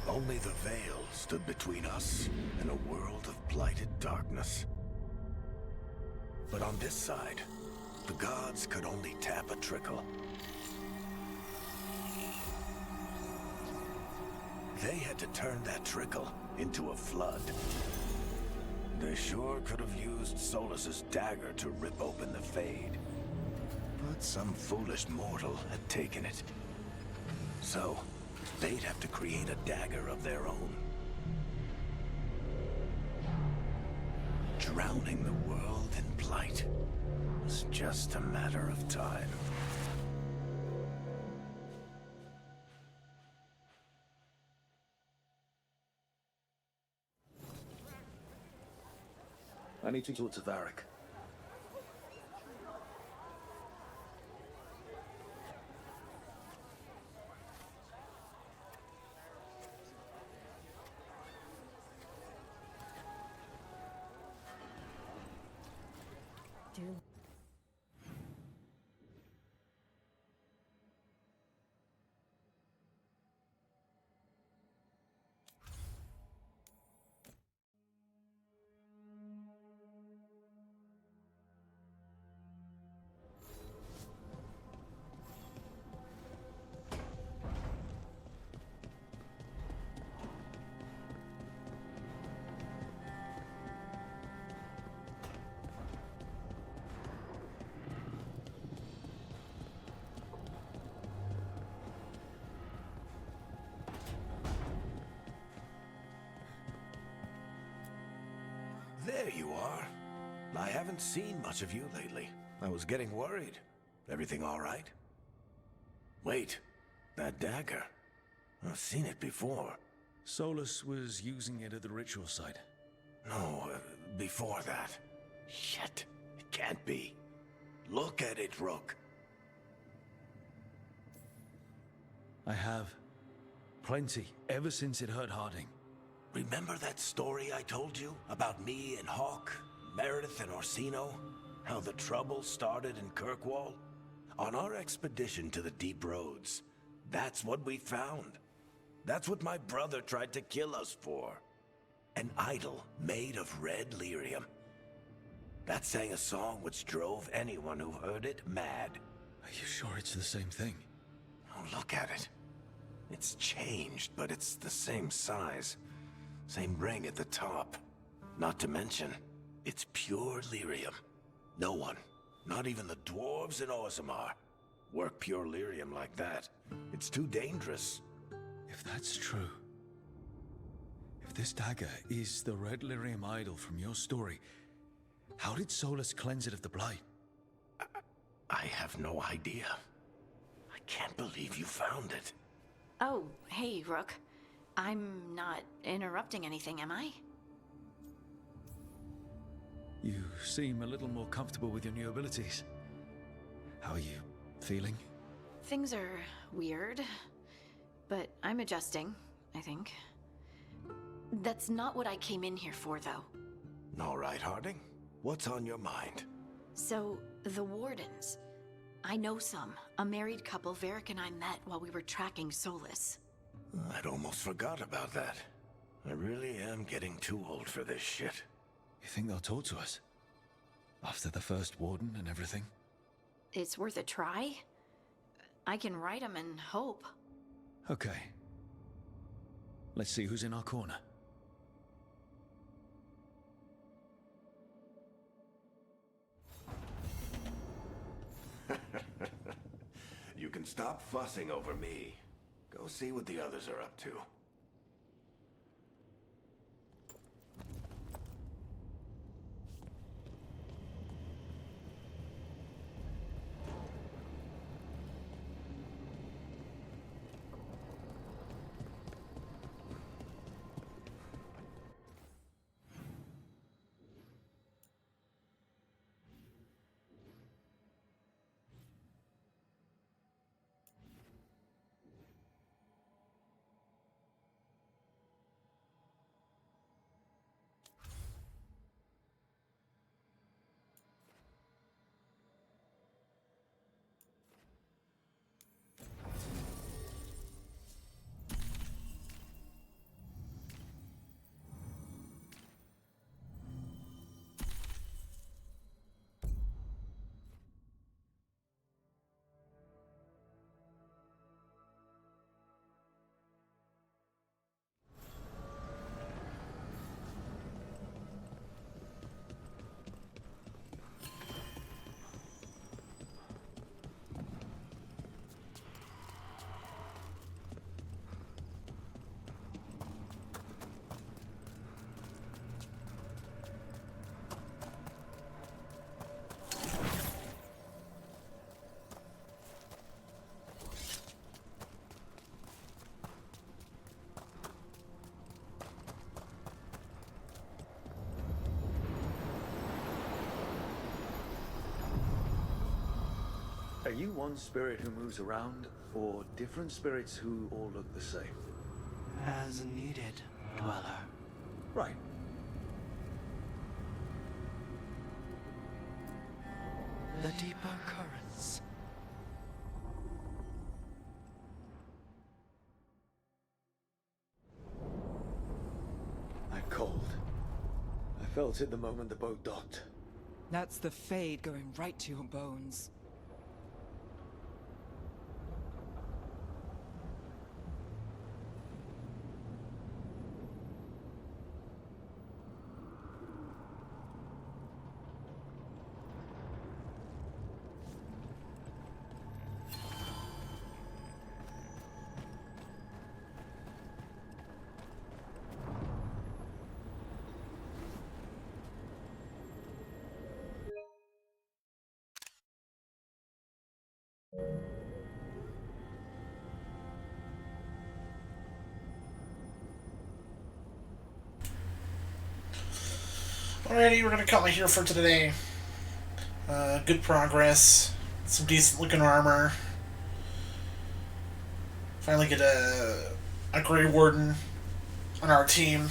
Only the veil stood between us and a world of blighted darkness. But on this side, the gods could only tap a trickle. They had to turn that trickle into a flood. They sure could have used Solus's dagger to rip open the Fade. But some foolish mortal had taken it. So, they'd have to create a dagger of their own. Drowning the world in blight was just a matter of time. I need to talk to Varric. There you are. I haven't seen much of you lately. I was getting worried. Everything all right? Wait, that dagger. I've seen it before. Solus was using it at the ritual site. No, before that. Shit, it can't be. Look at it, Rook. I have. Plenty, ever since it hurt Harding. Remember that story I told you about me and Hawk, Meredith and Orsino? How the trouble started in Kirkwall? On our expedition to the Deep Roads, that's what we found. That's what my brother tried to kill us for. An idol made of red lyrium. That sang a song which drove anyone who heard it mad. Are you sure it's the same thing? Oh, look at it. It's changed, but it's the same size. Same ring at the top. Not to mention, it's pure lyrium. No one, not even the dwarves in Orzammar, work pure lyrium like that. It's too dangerous. If that's true, if this dagger is the red lyrium idol from your story, how did Solus cleanse it of the blight? I have no idea. I can't believe you found it. Oh, hey, Rook. I'm not interrupting anything, am I? You seem a little more comfortable with your new abilities. How are you feeling? Things are weird, but I'm adjusting, I think. That's not what I came in here for, though. All right, Harding. What's on your mind? So, the Wardens. I know some. A married couple Varric and I met while we were tracking Solus. I'd almost forgot about that. I really am getting too old for this shit. You think they'll talk to us? After the first warden and everything? It's worth a try. I can write them and hope. Okay. Let's see who's in our corner. stop fussing over me. Go see what the others are up to. Are you one spirit who moves around, or different spirits who all look the same? As needed, dweller. Right. The deeper currents. I'm cold. I felt it the moment the boat docked. That's the Fade going right to your bones. Alrighty, we're gonna call it here for today. Good progress. Some decent looking armor. Finally get a Grey Warden on our team.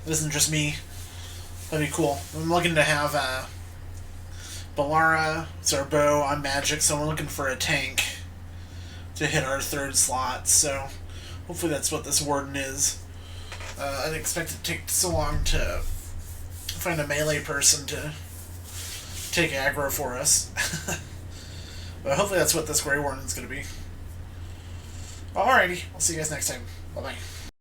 It isn't just me. That'd be cool. I'm looking to have Balara. It's our bow. I'm magic, so we're looking for a tank to hit our third slot. So hopefully that's what this Warden is. I didn't expect it to take so long to find a melee person to take aggro for us. But hopefully that's what this Grey Warden's going to be. Alrighty, I'll see you guys next time. Bye-bye.